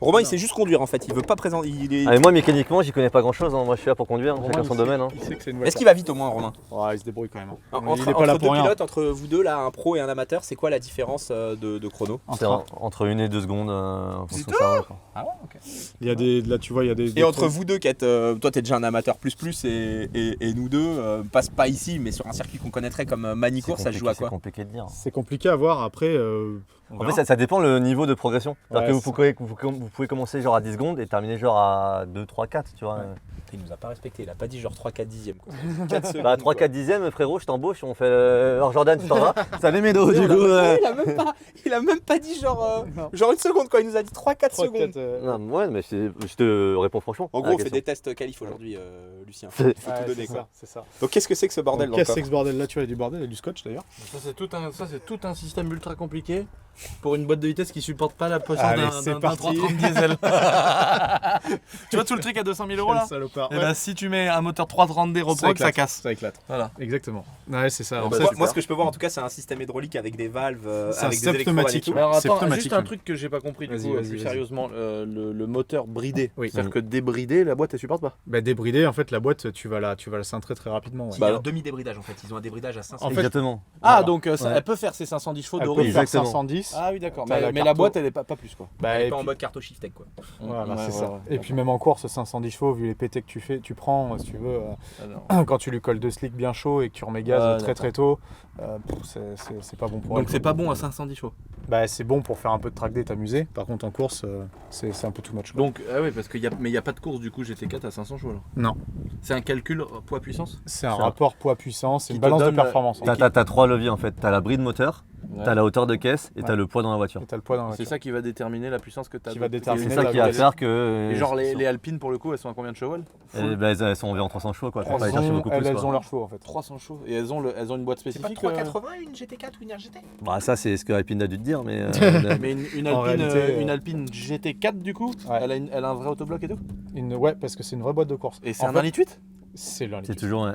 Speaker 2: Romain, il sait juste conduire en fait. Il veut pas présenter. Il est...
Speaker 4: Ah, mais moi, mécaniquement, j'y connais pas grand chose. Moi, je suis là pour conduire,
Speaker 6: Romain,
Speaker 4: chacun son
Speaker 6: il
Speaker 4: domaine. Hein.
Speaker 6: Il sait que c'est une
Speaker 2: Est-ce
Speaker 6: voiture.
Speaker 2: qu'il va vite au moins, Romain?
Speaker 6: Ouais, il se débrouille quand même. hein.
Speaker 2: Entre,
Speaker 6: Il est pas là
Speaker 2: entre
Speaker 6: pour
Speaker 2: deux
Speaker 6: rien.
Speaker 2: pilotes, entre vous deux là, un pro et un amateur, c'est quoi la différence de chrono?
Speaker 4: C'est entre 1 et 2 secondes en fonction de ça.
Speaker 2: Ah ouais, ok.
Speaker 6: Il y a des, là, tu vois, il y a des.
Speaker 2: Et entre vous deux, qui êtes, toi t'es déjà un amateur plus et nous deux, passe pas ici, mais sur un circuit qu'on connaîtrait comme Manicourt, ça se joue à
Speaker 4: C'est
Speaker 2: quoi?
Speaker 4: compliqué de dire.
Speaker 6: C'est compliqué à voir après. On
Speaker 4: En
Speaker 6: verra.
Speaker 4: fait, ça dépend le niveau de progression. C'est-à-dire
Speaker 6: Ouais,
Speaker 4: que vous pouvez commencer genre à 10 secondes et terminer genre à 2, 3, 4, tu vois.
Speaker 6: Ouais.
Speaker 2: Il nous a pas respecté, il a pas dit genre 3-4 dixièmes quoi. 4 secondes.
Speaker 4: Bah 3, 4 dixièmes, frérot, je t'embauche, on fait alors Jordan, tu t'en vas. Salut Médo, du coup.
Speaker 2: Il a même pas dit genre une seconde quoi, il nous a dit 3-4
Speaker 6: 3,
Speaker 2: secondes.
Speaker 6: 4,
Speaker 4: Non, ouais, mais je te réponds franchement.
Speaker 2: En
Speaker 4: à
Speaker 2: gros,
Speaker 4: la
Speaker 2: on fait
Speaker 4: question.
Speaker 2: des tests qualif aujourd'hui, Lucien.
Speaker 4: C'est-
Speaker 2: Faut tout donner quoi.
Speaker 6: C'est ça.
Speaker 2: Donc qu'est-ce que c'est que ce bordel dans le
Speaker 6: Qu'est-ce que c'est
Speaker 2: coffre?
Speaker 6: que ce bordel là? Tu vois, il y a du bordel, il y a du scotch d'ailleurs.
Speaker 3: Ça c'est tout un système ultra compliqué pour une boîte de vitesse qui supporte pas la puissance
Speaker 6: Allez,
Speaker 3: d'un
Speaker 6: c'est
Speaker 3: d'un
Speaker 6: parti.
Speaker 3: 330 diesel. Tu vois tout le truc à 200 000 € là?
Speaker 6: Salopard.
Speaker 3: Et bah si tu mets un moteur 330D reproc, ça casse.
Speaker 6: Ça écate.
Speaker 3: Voilà.
Speaker 6: Exactement. Ouais, c'est ça. En
Speaker 2: Moi,
Speaker 6: fait,
Speaker 2: moi, ce que je peux voir en tout cas, c'est un système hydraulique avec des valves,
Speaker 6: C'est un
Speaker 2: avec des
Speaker 6: step
Speaker 2: électrovalves et
Speaker 6: pneumatique.
Speaker 2: tout.
Speaker 3: Mais alors
Speaker 6: C'est
Speaker 3: attends,
Speaker 6: pneumatique,
Speaker 3: juste un
Speaker 6: même.
Speaker 3: truc que j'ai pas compris du
Speaker 6: Vas-y,
Speaker 3: coup,
Speaker 6: vas-y,
Speaker 3: plus
Speaker 6: vas-y.
Speaker 3: sérieusement, le moteur bridé.
Speaker 6: Oui.
Speaker 3: C'est-à-dire que débridé, la boîte elle supporte pas.
Speaker 6: bah, débridé, en fait, la boîte, tu vas la cintrer très rapidement. Ouais.
Speaker 2: Il y a un demi-débridage en fait, ils ont un débridage à 500.
Speaker 6: En fait,
Speaker 4: Exactement.
Speaker 3: Ah
Speaker 6: Voilà.
Speaker 3: donc
Speaker 4: Ouais.
Speaker 3: elle peut faire ses 510 chevaux
Speaker 6: Elle peut
Speaker 3: d'origine.
Speaker 6: faire
Speaker 4: Exactement.
Speaker 6: 510 10.
Speaker 1: Ah oui, d'accord.
Speaker 6: T'as la
Speaker 1: Mais la
Speaker 6: carte-
Speaker 1: boîte, elle est pas plus quoi.
Speaker 6: Bah,
Speaker 2: Elle est
Speaker 6: et
Speaker 2: pas en
Speaker 6: puis-
Speaker 2: mode carto shift tech quoi.
Speaker 6: voilà,
Speaker 1: Ouais,
Speaker 6: c'est
Speaker 1: ouais,
Speaker 6: ça.
Speaker 1: ouais.
Speaker 6: Et puis même en course, 510 chevaux, vu les PT que tu prends, si tu veux, quand tu lui colles 2 slicks bien chauds et que tu remets gaz
Speaker 1: Ouais,
Speaker 6: très très tôt, c'est pas bon pour elle.
Speaker 1: Donc c'est pas bon à 510 chevaux.
Speaker 6: Bah, c'est bon pour faire un peu de track day, t'amuser. Par contre en course, c'est un peu too much.
Speaker 1: Donc, ah oui, parce qu'il y a, mais il n'y a pas de course du coup GT4 à 500 chevaux alors.
Speaker 6: Non,
Speaker 1: C'est un calcul poids-puissance.
Speaker 6: c'est un
Speaker 4: Ça.
Speaker 6: rapport poids-puissance, c'est
Speaker 1: Qui
Speaker 6: une
Speaker 1: te
Speaker 6: balance de
Speaker 1: donne,
Speaker 6: performance. en fait.
Speaker 4: T'as 3 leviers en fait. T'as la bride moteur, t'as la hauteur de caisse et
Speaker 6: Ouais.
Speaker 4: t'as le poids dans la voiture.
Speaker 6: Et t'as le poids dans la
Speaker 1: C'est
Speaker 6: voiture.
Speaker 1: ça qui va déterminer la puissance que tu as.
Speaker 6: Qui va déterminer
Speaker 4: C'est ça
Speaker 6: la
Speaker 4: qui va
Speaker 6: vitesse.
Speaker 4: faire que.
Speaker 1: Et genre les Alpines pour le coup, elles sont à combien de chevaux
Speaker 4: Elles sont environ 300 chevaux quoi. Faut pas aller chercher beaucoup plus.
Speaker 6: Elles
Speaker 4: quoi.
Speaker 6: ont leurs chevaux en fait.
Speaker 1: 300 chevaux. Et elles ont une boîte
Speaker 2: C'est pas
Speaker 1: spécifique.
Speaker 2: 380 une GT4 ou une RGT?
Speaker 4: Bah, ça, c'est ce que Alpine a dû te dire, mais.
Speaker 1: Mais une
Speaker 6: En
Speaker 1: Alpine,
Speaker 6: réalité,
Speaker 1: une Alpine GT4 du coup,
Speaker 6: Ouais.
Speaker 1: elle a un vrai autobloc et tout.
Speaker 6: Ouais, parce que c'est une vraie boîte de course.
Speaker 1: Et c'est
Speaker 6: En
Speaker 1: un
Speaker 6: fait,
Speaker 1: 1,8 litre.
Speaker 6: C'est leur
Speaker 4: C'est toujours. Ouais.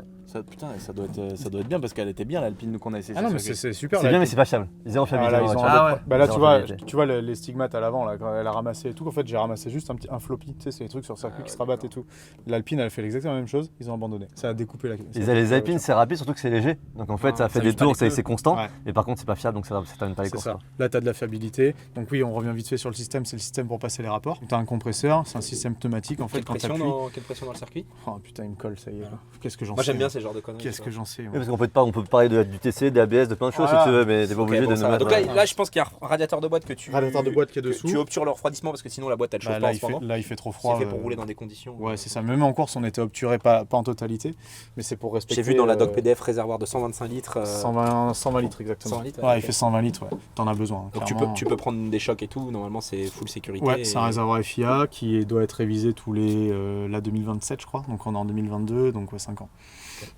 Speaker 1: Putain, ça doit être bien parce qu'elle était bien l'Alpine qu'on a essayé.
Speaker 6: Ah non,
Speaker 1: sur
Speaker 6: mais
Speaker 1: circuit.
Speaker 6: c'est super.
Speaker 4: C'est
Speaker 6: la
Speaker 4: bien, mais
Speaker 6: Alpine.
Speaker 4: c'est pas fiable. Zéro
Speaker 6: Ah,
Speaker 4: fiabilité.
Speaker 6: là,
Speaker 4: dans
Speaker 6: ils
Speaker 4: la
Speaker 6: ont
Speaker 4: voiture.
Speaker 1: Ah ouais.
Speaker 6: Bah là,
Speaker 4: Zéro
Speaker 6: tu vois,
Speaker 4: fiabilité.
Speaker 6: les stigmates à l'avant, là, quand elle a ramassé et tout. En fait, j'ai ramassé juste un floppy. Tu sais, c'est les trucs sur circuit qui se rabattent et tout. L'Alpine, elle fait exactement la même chose. Ils ont abandonné. Ça a découpé la.
Speaker 4: Les Alpines, c'est rapide, surtout que c'est léger. Donc en fait,
Speaker 1: Ah,
Speaker 4: ça fait
Speaker 1: ça
Speaker 4: des
Speaker 1: use pas
Speaker 4: tours,
Speaker 1: les pneus.
Speaker 4: c'est constant.
Speaker 6: Ouais.
Speaker 4: Et par contre, c'est pas fiable, donc ça t'amène pas les
Speaker 6: C'est
Speaker 4: courses.
Speaker 6: ça.
Speaker 4: quoi.
Speaker 6: Là, tu as de la fiabilité. Donc oui, on revient vite fait sur le système. C'est le système pour passer les rapports. Tu as un compresseur, c'est un système pneumatique en fait
Speaker 2: Quelle
Speaker 6: quand tu
Speaker 2: pression,
Speaker 6: appuies.
Speaker 2: quelle pression dans le circuit?
Speaker 6: Oh putain, il me colle, ça y est. Qu'est-ce que j'en sais
Speaker 2: Moi j'aime bien ces genres de conneries.
Speaker 6: Qu'est-ce que j'en sais
Speaker 4: Oui,
Speaker 6: moi.
Speaker 4: parce qu'on peut parler du TC, des ABS, de plein de choses
Speaker 6: Voilà.
Speaker 4: si tu veux, mais t'es pas
Speaker 2: Ok,
Speaker 4: obligé
Speaker 2: bon,
Speaker 4: de
Speaker 2: ça
Speaker 4: nous
Speaker 2: va.
Speaker 4: mettre.
Speaker 2: Donc là, je pense qu'il y a un radiateur de boîte que tu.
Speaker 6: Radiateur de boîte qui est
Speaker 2: que
Speaker 6: dessous.
Speaker 2: Tu obtures le refroidissement parce que sinon la boîte elle chauffe
Speaker 6: Bah,
Speaker 2: pas
Speaker 6: là,
Speaker 2: en ce moment.
Speaker 6: là, il fait trop
Speaker 2: C'est
Speaker 6: froid.
Speaker 2: fait pour rouler dans des conditions.
Speaker 6: Ouais, c'est ça. Même en course, on était obturé, pas en totalité, mais c'est pour respecter.
Speaker 2: J'ai vu dans la doc PDF réservoir de 125 litres.
Speaker 6: 120 litres exactement.
Speaker 2: 120 litres,
Speaker 6: ouais,
Speaker 2: ouais,
Speaker 6: il
Speaker 2: ok.
Speaker 6: fait 120 litres, ouais. T'en as besoin.
Speaker 2: Donc
Speaker 6: clairement.
Speaker 2: tu peux prendre des chocs et tout, normalement c'est full sécurité.
Speaker 6: Ouais, c'est un
Speaker 2: et-
Speaker 6: réservoir FIA qui doit être révisé tous les. Là, 2027, je crois. Donc on est en 2022, donc ouais, 5 ans.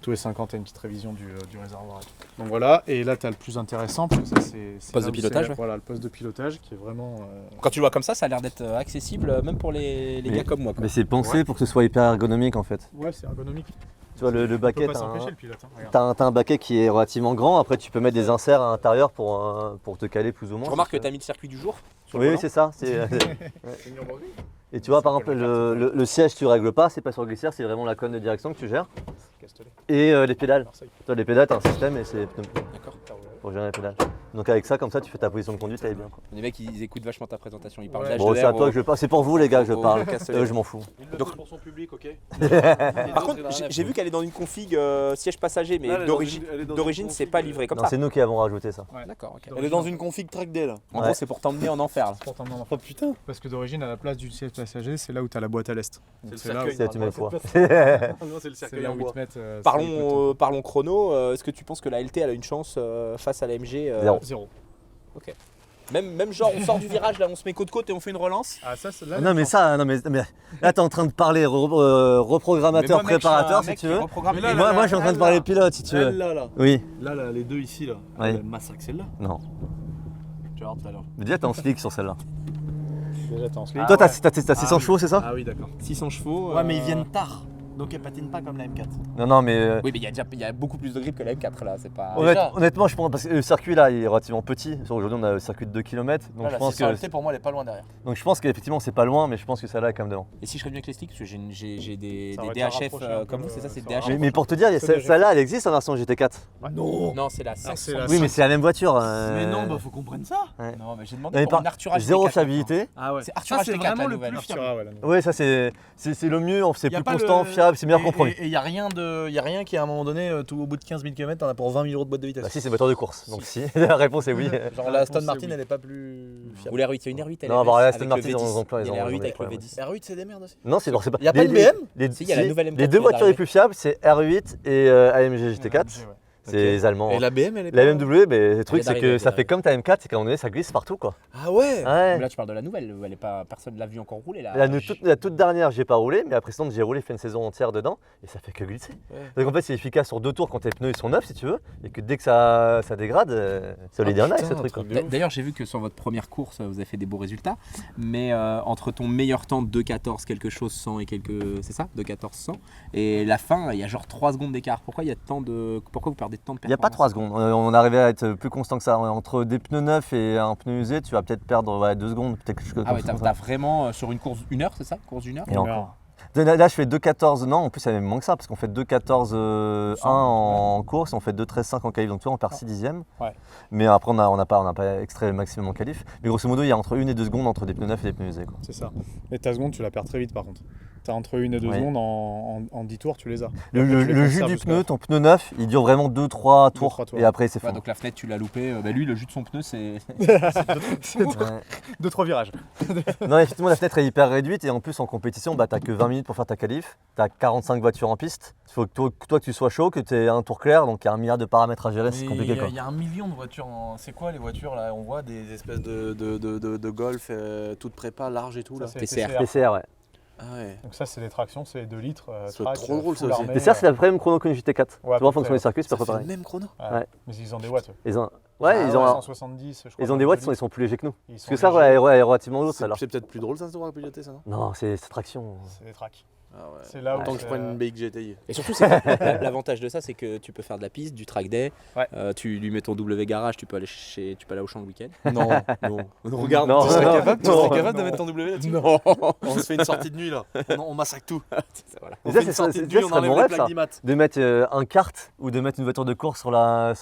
Speaker 6: Tous les 5 ans, t'as une petite révision du réservoir. Et tout. Donc voilà, et là, t'as le plus intéressant, parce que ça, c'est.
Speaker 2: Poste
Speaker 6: là
Speaker 2: de
Speaker 6: où
Speaker 2: pilotage,
Speaker 6: c'est-
Speaker 2: ouais.
Speaker 6: Voilà, le poste de pilotage qui est vraiment.
Speaker 2: Quand tu le vois comme ça a l'air d'être accessible même pour les
Speaker 4: Mais-
Speaker 2: gars comme moi. Quoi.
Speaker 4: Mais c'est pensé pour que ce soit hyper ergonomique en fait.
Speaker 6: Ouais, c'est ergonomique.
Speaker 4: Tu vois, le
Speaker 6: Tu peux
Speaker 4: baquet,
Speaker 6: pas
Speaker 4: t'as
Speaker 6: s'empêcher
Speaker 4: un,
Speaker 6: le pilote. Hein, regarde.
Speaker 4: t'as un baquet qui est relativement grand. Après, tu peux mettre des inserts à l'intérieur pour te caler plus ou moins.
Speaker 2: Je remarque
Speaker 4: si
Speaker 2: que
Speaker 4: tu
Speaker 2: tu as mis le circuit du jour. Sur
Speaker 4: veux.
Speaker 2: le
Speaker 4: Oui,
Speaker 2: volant.
Speaker 4: c'est ça. Et tu vois, par exemple, le siège, tu règles pas, c'est pas sur glissière, c'est vraiment la colonne de direction que tu gères. Et les pédales.
Speaker 6: Marseille.
Speaker 4: Tu vois, les pédales, t'as un système et c'est
Speaker 2: D'accord.
Speaker 4: pour gérer les pédales. Donc avec ça, comme ça, tu fais ta position de conduite, elle est bien. quoi.
Speaker 2: Les mecs ils écoutent vachement ta présentation. Ils parlent
Speaker 6: Ouais.
Speaker 2: d'HDR
Speaker 4: Bon, c'est à toi
Speaker 2: au-
Speaker 4: que je parle. C'est pour vous, les gars, que je
Speaker 2: au
Speaker 4: parle.
Speaker 2: Castellet.
Speaker 4: Je m'en fous.
Speaker 1: Il le
Speaker 2: Donc-
Speaker 1: fait pour son public, ok.
Speaker 2: Par contre, j'ai vu qu'elle est dans une config siège passager, mais
Speaker 1: Là, elle est
Speaker 2: d'origine,
Speaker 1: dans une- elle est dans
Speaker 2: d'origine
Speaker 1: une
Speaker 2: c'est
Speaker 1: config,
Speaker 2: pas livré comme
Speaker 4: Non,
Speaker 2: ça.
Speaker 4: c'est nous qui avons rajouté ça.
Speaker 2: D'accord, ok.
Speaker 1: Elle est dans une config track day là.
Speaker 2: En
Speaker 4: Ouais.
Speaker 2: gros, c'est pour t'emmener en enfer. Là.
Speaker 6: Pour t'emmener en
Speaker 1: Oh putain.
Speaker 6: Parce que d'origine, à la place du siège passager, c'est là où tu as la boîte à l'est. Donc
Speaker 1: le
Speaker 6: c'est là,
Speaker 1: cercueil.
Speaker 4: C'est là où tu mets le poids.
Speaker 1: Non, c'est le
Speaker 6: c'est
Speaker 1: cercueil
Speaker 6: là
Speaker 1: en
Speaker 6: où ils
Speaker 1: bois.
Speaker 6: te mettent.
Speaker 2: Parlons chrono. Est-ce que tu penses que la LT elle a une chance face à la MG
Speaker 4: Zéro.
Speaker 6: 0.
Speaker 2: Même genre, on sort du virage, là, on se met côte côte et on fait une relance.
Speaker 6: Ah, ça, c'est là.
Speaker 4: Non, mais ça, non, mais là, t'es en train de parler reprogrammateur,
Speaker 2: Mais moi, mec,
Speaker 4: préparateur,
Speaker 2: je suis un
Speaker 4: si tu
Speaker 2: mec
Speaker 4: veux.
Speaker 2: qui reprogramme
Speaker 1: Mais
Speaker 2: les
Speaker 1: là,
Speaker 4: Et
Speaker 2: gars.
Speaker 4: moi, je suis en train de parler pilote, si tu veux.
Speaker 1: Elle là.
Speaker 4: Oui,
Speaker 1: Là, les deux ici là.
Speaker 4: Oui.
Speaker 1: Elle massacre celle-là.
Speaker 4: non.
Speaker 1: Tu vas voir tout à l'heure.
Speaker 4: Mais déjà, t'es en slick sur celle-là.
Speaker 6: Déjà, t'es en slip.
Speaker 4: Toi, t'as 600 chevaux, c'est ça?
Speaker 1: Ah oui, d'accord.
Speaker 2: 600 chevaux.
Speaker 1: Ouais, mais ils viennent tard. Donc elle patine pas comme la M4.
Speaker 4: Non, non, mais.
Speaker 2: Oui, mais il y a beaucoup plus de grip que la M4 là, c'est pas.
Speaker 1: Déjà.
Speaker 4: Honnêtement, je pense parce que le circuit là, il est relativement petit. Aujourd'hui, on a le circuit de 2 km. Donc,
Speaker 1: Là,
Speaker 4: je
Speaker 1: la
Speaker 4: pense que.
Speaker 1: 600 LT, pour moi, elle est pas loin derrière.
Speaker 4: Donc, je pense qu'effectivement, c'est pas loin, mais je pense que celle-là est quand même devant.
Speaker 2: Et si je reviens avec les sticks, parce que j'ai des
Speaker 6: Ça aurait été
Speaker 2: DHF
Speaker 6: rapproché un peu,
Speaker 2: comme vous, c'est ça, c'est
Speaker 6: ça
Speaker 2: DHF.
Speaker 6: aurait
Speaker 4: Mais pour te dire,
Speaker 6: C'est déjà
Speaker 4: celle-là, elle existe en version GT4.
Speaker 2: Non, c'est la
Speaker 6: Ah,
Speaker 2: 500.
Speaker 6: c'est la
Speaker 4: Oui, mais c'est la même voiture.
Speaker 1: Mais non, bah faut qu'on prenne ça.
Speaker 2: Non, mais j'ai
Speaker 4: Non,
Speaker 2: demandé
Speaker 4: mais
Speaker 2: pour
Speaker 4: par-
Speaker 2: une Artura
Speaker 4: Zéro
Speaker 2: GT4,
Speaker 4: fiabilité.
Speaker 1: Ah ouais.
Speaker 2: C'est Artura
Speaker 1: Ça, c'est
Speaker 2: GT4,
Speaker 1: vraiment
Speaker 2: la
Speaker 1: le
Speaker 2: nouvelle.
Speaker 1: plus fiable.
Speaker 6: Artura, ouais, la nouvelle.
Speaker 4: Oui, ça, c'est le mieux, c'est
Speaker 1: Y a
Speaker 4: plus
Speaker 1: pas
Speaker 4: constant,
Speaker 1: le-
Speaker 4: fiable, c'est meilleur compromis.
Speaker 1: Et il n'y a rien qui, à un moment donné, tout au bout de 15 000 km, t'en as pour 20 000 € de boîte de vitesse.
Speaker 4: Bah, si, c'est moteur de course. Donc, si, la réponse est oui.
Speaker 1: Genre la Aston Martin, elle est pas plus
Speaker 2: Ou
Speaker 1: fiable.
Speaker 2: la R8, c'est une R8.
Speaker 4: Non,
Speaker 2: LS,
Speaker 4: bah, la
Speaker 2: avec
Speaker 4: Aston
Speaker 2: le
Speaker 4: Martin,
Speaker 2: V10.
Speaker 4: ils ont plein,
Speaker 2: Il y a
Speaker 4: ils
Speaker 2: la
Speaker 4: ont
Speaker 2: R8
Speaker 4: des
Speaker 2: avec le
Speaker 4: problèmes.
Speaker 2: V10.
Speaker 1: La R8, c'est des merdes aussi.
Speaker 4: Non, c'est c'est pas.
Speaker 1: Y a pas de BM
Speaker 2: Si, il y a la nouvelle M4
Speaker 4: Les
Speaker 2: qui
Speaker 4: deux
Speaker 2: vient
Speaker 4: voitures les
Speaker 2: d'arriver.
Speaker 4: plus fiables, c'est R8 et AMG GT4. C'est les Allemands.
Speaker 1: Et la BM, elle est
Speaker 4: La
Speaker 1: pas-
Speaker 4: BMW, le truc, c'est
Speaker 2: d'arriver,
Speaker 4: que ça
Speaker 2: elle
Speaker 4: fait comme ta M4, c'est qu'à un moment donné, ça glisse partout, quoi.
Speaker 1: Ah ouais.
Speaker 2: Mais
Speaker 4: Ouais.
Speaker 2: là, tu parles de la nouvelle, elle est pas, personne ne l'a vue encore rouler là.
Speaker 4: La toute dernière, j'ai pas roulé, mais la précédente, j'ai roulé, fait une saison entière dedans, et ça fait que glisser.
Speaker 1: Ouais.
Speaker 4: Donc en fait, c'est efficace sur 2 tours quand tes pneus ils sont neufs, si tu veux, et que dès que ça dégrade, ça les
Speaker 1: Ah,
Speaker 4: nice,
Speaker 1: putain,
Speaker 4: ce truc.
Speaker 1: un
Speaker 4: quoi.
Speaker 1: truc de ouf.
Speaker 2: D'ailleurs, j'ai vu que sur votre première course, vous avez fait des beaux résultats, mais entre ton meilleur temps de 2,14 quelque chose 100 et quelques, c'est ça, 2,14 100, et la fin, il y a genre 3 secondes d'écart. Pourquoi il y a tant de, pourquoi vous perdez tant de
Speaker 4: Il n'y a pas
Speaker 2: performance
Speaker 4: 3 secondes, on arrivait à être plus constant que ça. Entre des pneus neufs et un pneu usé, tu vas peut-être perdre 2 secondes, peut-être quelque chose
Speaker 2: Ah ouais,
Speaker 4: comme
Speaker 2: t'as
Speaker 4: ça.
Speaker 2: vraiment sur une course 1 heure, c'est ça, course d'1 heure.
Speaker 4: Et encore. Là, je fais 2,14. Non, en plus, il y a même moins que ça, parce qu'on fait 2,14 1 en course, on fait 2,13,5 en qualif. Donc, tu vois, on perd 6 dixièmes.
Speaker 6: Ouais.
Speaker 4: Mais après, on n'a pas extrait le maximum en qualif. Mais grosso modo, il y a entre 1 et 2 secondes entre des pneus neufs et des pneus usés, quoi.
Speaker 6: C'est ça. Mais ta seconde, tu la perds très vite par contre. Tu as entre 1 et 2
Speaker 4: Oui.
Speaker 6: secondes en 10 tours, tu les as.
Speaker 4: Le jus du pneu, ton pneu neuf, il dure vraiment 2-3 tours.
Speaker 6: 2-3 tours.
Speaker 4: Et après, c'est
Speaker 2: Ouais,
Speaker 4: fond.
Speaker 2: donc la fenêtre, tu l'as loupé. Lui, le jus de son pneu, c'est.
Speaker 6: 2-3 virages.
Speaker 4: Non, effectivement, la fenêtre est hyper réduite. Et en plus, en compétition, bah, tu n'as que 20 minutes pour faire ta qualif. Tu as 45 voitures en piste. Il faut que toi, que tu sois chaud, que tu aies un tour clair. Donc, il y a 1 milliard de paramètres à gérer. C'est compliqué, quoi.
Speaker 1: Il y a 1 million de voitures. C'est quoi les voitures là? On voit des espèces de golf toutes prépa, larges et tout là.
Speaker 6: Ça, c'est
Speaker 2: PCR.
Speaker 4: PCR, ouais.
Speaker 1: Ah ouais.
Speaker 6: Donc ça, c'est des tractions, c'est 2 litres.
Speaker 1: Ça doit
Speaker 6: track,
Speaker 1: être trop drôle, ça
Speaker 6: full
Speaker 1: aussi.
Speaker 6: armé,
Speaker 4: PCR, c'est la même chrono qu'une GT4.
Speaker 6: Ouais,
Speaker 4: tu
Speaker 6: à
Speaker 4: vois,
Speaker 6: peu
Speaker 4: en fonction
Speaker 6: près,
Speaker 4: des circuits, c'est pas
Speaker 1: Ça
Speaker 4: trop
Speaker 1: fait
Speaker 4: pareil.
Speaker 1: le même chrono.
Speaker 6: Ouais. Mais ils ont des watts.
Speaker 4: Ils ont,
Speaker 1: Ah
Speaker 4: ils
Speaker 1: ouais,
Speaker 4: ont,
Speaker 6: 170, je crois.
Speaker 4: ils ont des watts, ils sont plus légers que nous.
Speaker 6: Ils sont
Speaker 4: Parce que ça,
Speaker 6: légers.
Speaker 4: ouais, relativement lourd, ça alors.
Speaker 1: C'est peut-être plus drôle ça, à piloter ça, non?
Speaker 4: Non, c'est traction.
Speaker 6: C'est des tracks.
Speaker 1: Ah ouais.
Speaker 6: C'est là où
Speaker 1: Autant que je
Speaker 6: c'est,
Speaker 1: prenne une BX GTI.
Speaker 2: Et surtout, c'est que l'avantage de ça, c'est que tu peux faire de la piste, du track day.
Speaker 6: Ouais.
Speaker 2: Tu lui mets ton W garage, tu peux aller à Auchan le week-end.
Speaker 1: Non, non. Regarde,
Speaker 4: Non,
Speaker 1: tu serais
Speaker 4: non,
Speaker 1: capable, tu
Speaker 4: non.
Speaker 1: serais capable de mettre ton W là-dessus?
Speaker 2: Non.
Speaker 1: On se fait une sortie de nuit là. On massacre tout.
Speaker 2: Voilà.
Speaker 1: On
Speaker 4: Mais ça,
Speaker 1: fait une
Speaker 4: c'est-
Speaker 1: sortie de
Speaker 4: c'est-
Speaker 1: nuit,
Speaker 4: ça
Speaker 1: on
Speaker 4: serait
Speaker 1: enlève
Speaker 4: mon
Speaker 1: les
Speaker 4: rêve,
Speaker 1: plaques
Speaker 4: ça.
Speaker 1: d'IMAT.
Speaker 4: De mettre un kart ou de mettre une voiture de course sur la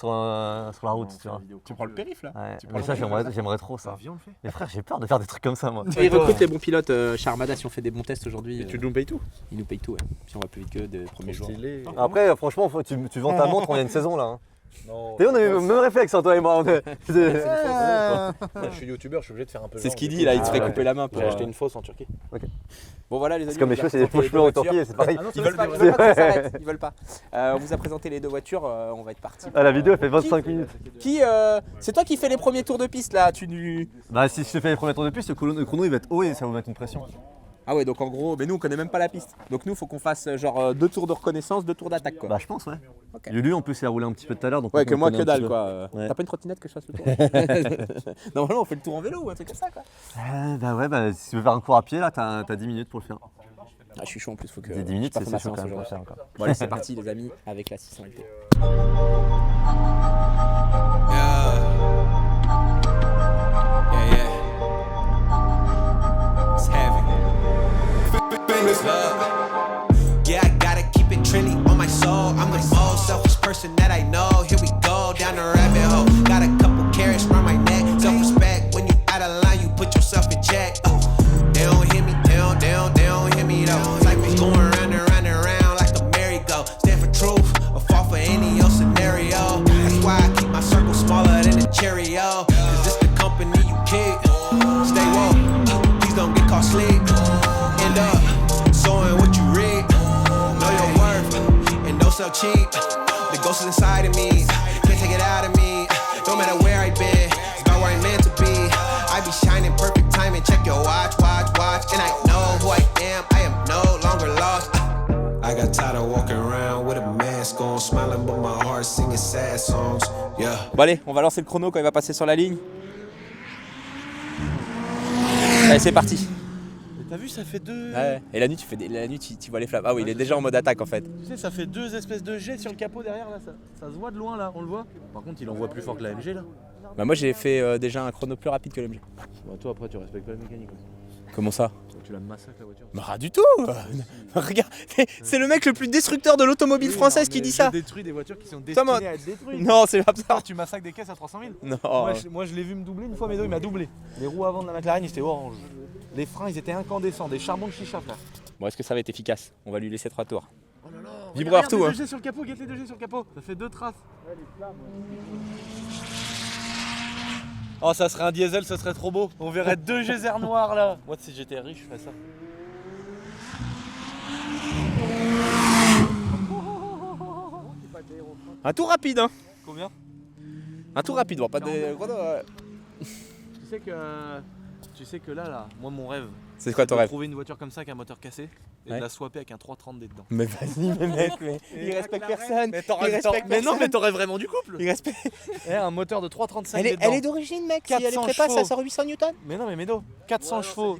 Speaker 4: route, tu vois.
Speaker 2: Tu prends le périph' là.
Speaker 4: Ouais.
Speaker 2: Tu prends
Speaker 4: Mais
Speaker 2: le
Speaker 4: ça,
Speaker 2: périph'.
Speaker 4: j'aimerais trop ça.
Speaker 1: Viens, on le fait.
Speaker 4: Mais frère, j'ai peur de faire des trucs comme ça, moi.
Speaker 2: Et ils recrutent les bons pilotes chez Armada. Si on fait des bons tests aujourd'hui,
Speaker 1: Et tu nous payes tout.
Speaker 2: ils nous payent tout. Ouais. Si on va plus vite que des premiers jours.
Speaker 4: Après, franchement, tu vends ta montre, on y a une saison là. Hein.
Speaker 1: Non.
Speaker 4: T'as vu, on a eu le même réflexe, hein, toi et moi.
Speaker 1: Je suis youtubeur, je suis obligé de faire un peu.
Speaker 2: C'est ce qu'il dit là, il te ferait
Speaker 4: ouais.
Speaker 2: couper la main pour.
Speaker 1: J'ai acheté une fausse en Turquie.
Speaker 2: Bon voilà les amis.
Speaker 4: C'est comme
Speaker 2: on
Speaker 4: les
Speaker 2: vous a
Speaker 4: cheveux, c'est des faux
Speaker 2: présenté
Speaker 4: cheveux
Speaker 2: les
Speaker 4: en
Speaker 2: deux voitures.
Speaker 4: Turquie, c'est pareil.
Speaker 2: Ils veulent pas que ça s'arrête, ils veulent pas. On vous a présenté les deux voitures, on va être parti.
Speaker 4: Ah, la vidéo fait 25 minutes.
Speaker 2: C'est toi qui fais les premiers tours de piste là,
Speaker 4: Bah, si je te fais les premiers tours de piste, le chrono il va être haut et ça va vous mettre une pression.
Speaker 2: Ah ouais donc en gros, mais nous on connaît même pas la piste. Donc nous faut qu'on fasse genre 2 tours de reconnaissance, 2 tours d'attaque quoi.
Speaker 4: Bah, je pense, ouais.
Speaker 2: Ok.
Speaker 4: Lui, en plus, il a roulé un petit peu tout à l'heure. donc
Speaker 2: Ouais
Speaker 4: on
Speaker 2: que moi
Speaker 4: connaît
Speaker 2: que
Speaker 4: un petit
Speaker 2: dalle
Speaker 4: peu.
Speaker 2: quoi.
Speaker 4: Ouais.
Speaker 2: T'as pas une trottinette que je fasse le tour? Normalement on fait le tour en vélo ou un truc comme ça quoi.
Speaker 4: Bah, ouais, bah, si tu veux faire un cours à pied, là, t'as 10 minutes pour le faire.
Speaker 2: Ah je suis chaud en plus, faut que.
Speaker 4: 10 minutes,
Speaker 2: je
Speaker 4: c'est
Speaker 2: fasse
Speaker 4: chaud
Speaker 2: ma
Speaker 4: quand
Speaker 2: séance
Speaker 4: même pour le
Speaker 2: aujourd'hui.
Speaker 4: faire encore.
Speaker 2: Bon allez c'est parti les amis avec la 600 LT.
Speaker 5: Yeah. It's heavy. Famous love. Yeah, I gotta keep it trendy on my soul. I'm the most selfish person that I know. Here we go down the rabbit hole. Got a couple carrots around my neck. Self-respect. When you out of line, you put yourself in check. They don't hear me. They don't hear me though. Life is going round and round and round like a merry-go. Stand for truth or fall for any old scenario. That's why I keep my circle smaller than a Cheerio. Cause it's the company you keep. Stay woke. Please don't get caught sleep. End up sowing what you reap. Know your worth and don't sell cheap. The ghost is inside of me. Can't take it out of me. No matter where I've been, it's about where I'm meant to be. I be shining perfect time and check your watch. And I know who I am. I am no longer lost. I got tired of walking around with a mask on, smiling but my heart singing sad songs. Yeah.
Speaker 2: Bon allez, on va lancer le chrono quand il va passer sur la ligne. Allez c'est parti.
Speaker 3: T'as vu, ça fait deux.
Speaker 2: Ouais. Et la nuit tu vois les flammes. Ah oui il est déjà en mode attaque en fait.
Speaker 3: Tu sais, ça fait deux espèces de jets sur le capot derrière là. Ça se voit de loin là, on le voit. Par contre, il envoie plus fort que la MG là.
Speaker 2: Bah moi j'ai fait déjà un chrono plus rapide que l'MG.
Speaker 3: Bah, toi, après, tu respectes pas la mécanique.
Speaker 2: Comment ça?
Speaker 3: Tu la massacres la voiture.
Speaker 2: Bah rien du tout. Regarde, c'est le mec le plus destructeur de l'automobile française qui dit ça.
Speaker 3: Tu détruis des voitures qui sont
Speaker 2: Thomas.
Speaker 3: destinées à être détruites.
Speaker 2: Non c'est pas ça.
Speaker 3: Tu massacres des caisses à 300 000.
Speaker 2: Non.
Speaker 3: Moi, je l'ai vu me doubler une fois, mais il m'a doublé. Les roues avant de la McLaren, ils étaient orange. Les freins, ils étaient incandescents, des charbons de chicha, frère.
Speaker 2: Bon est-ce que ça va être efficace? On va lui laisser 3 tours.
Speaker 3: Oh là là.
Speaker 2: Vibreur
Speaker 3: Regarde,
Speaker 2: tout,
Speaker 3: les
Speaker 2: hein.
Speaker 3: 2G sur le capot, guette les 2G sur le capot. Ça fait 2 traces. Oh, ça serait un diesel, ça serait trop beau. On verrait 2 geysers noirs là. Moi, si j'étais riche, je ferais ça.
Speaker 2: Un tour rapide hein.
Speaker 3: Combien?
Speaker 2: Un tour rapide, bon pas de.
Speaker 3: Tu sais que là, moi, mon rêve,
Speaker 2: C'est quoi ton
Speaker 3: de
Speaker 2: rêve?
Speaker 3: trouver une voiture comme ça avec un moteur cassé et
Speaker 2: Ouais.
Speaker 3: de la swapper avec un 330 dedans.
Speaker 2: Mais vas-y mais mec, mais il respecte personne. Il respecte
Speaker 3: Mais non,
Speaker 2: personne.
Speaker 3: mais t'aurais vraiment du couple.
Speaker 2: Il respecte.
Speaker 3: Un moteur de 335
Speaker 2: Elle est,
Speaker 3: dedans.
Speaker 2: elle est d'origine mec, si elle est
Speaker 3: 400
Speaker 2: prépa ça
Speaker 3: chevaux.
Speaker 2: sort 800 Newton.
Speaker 3: Mais non, mais Médo, 400 chevaux.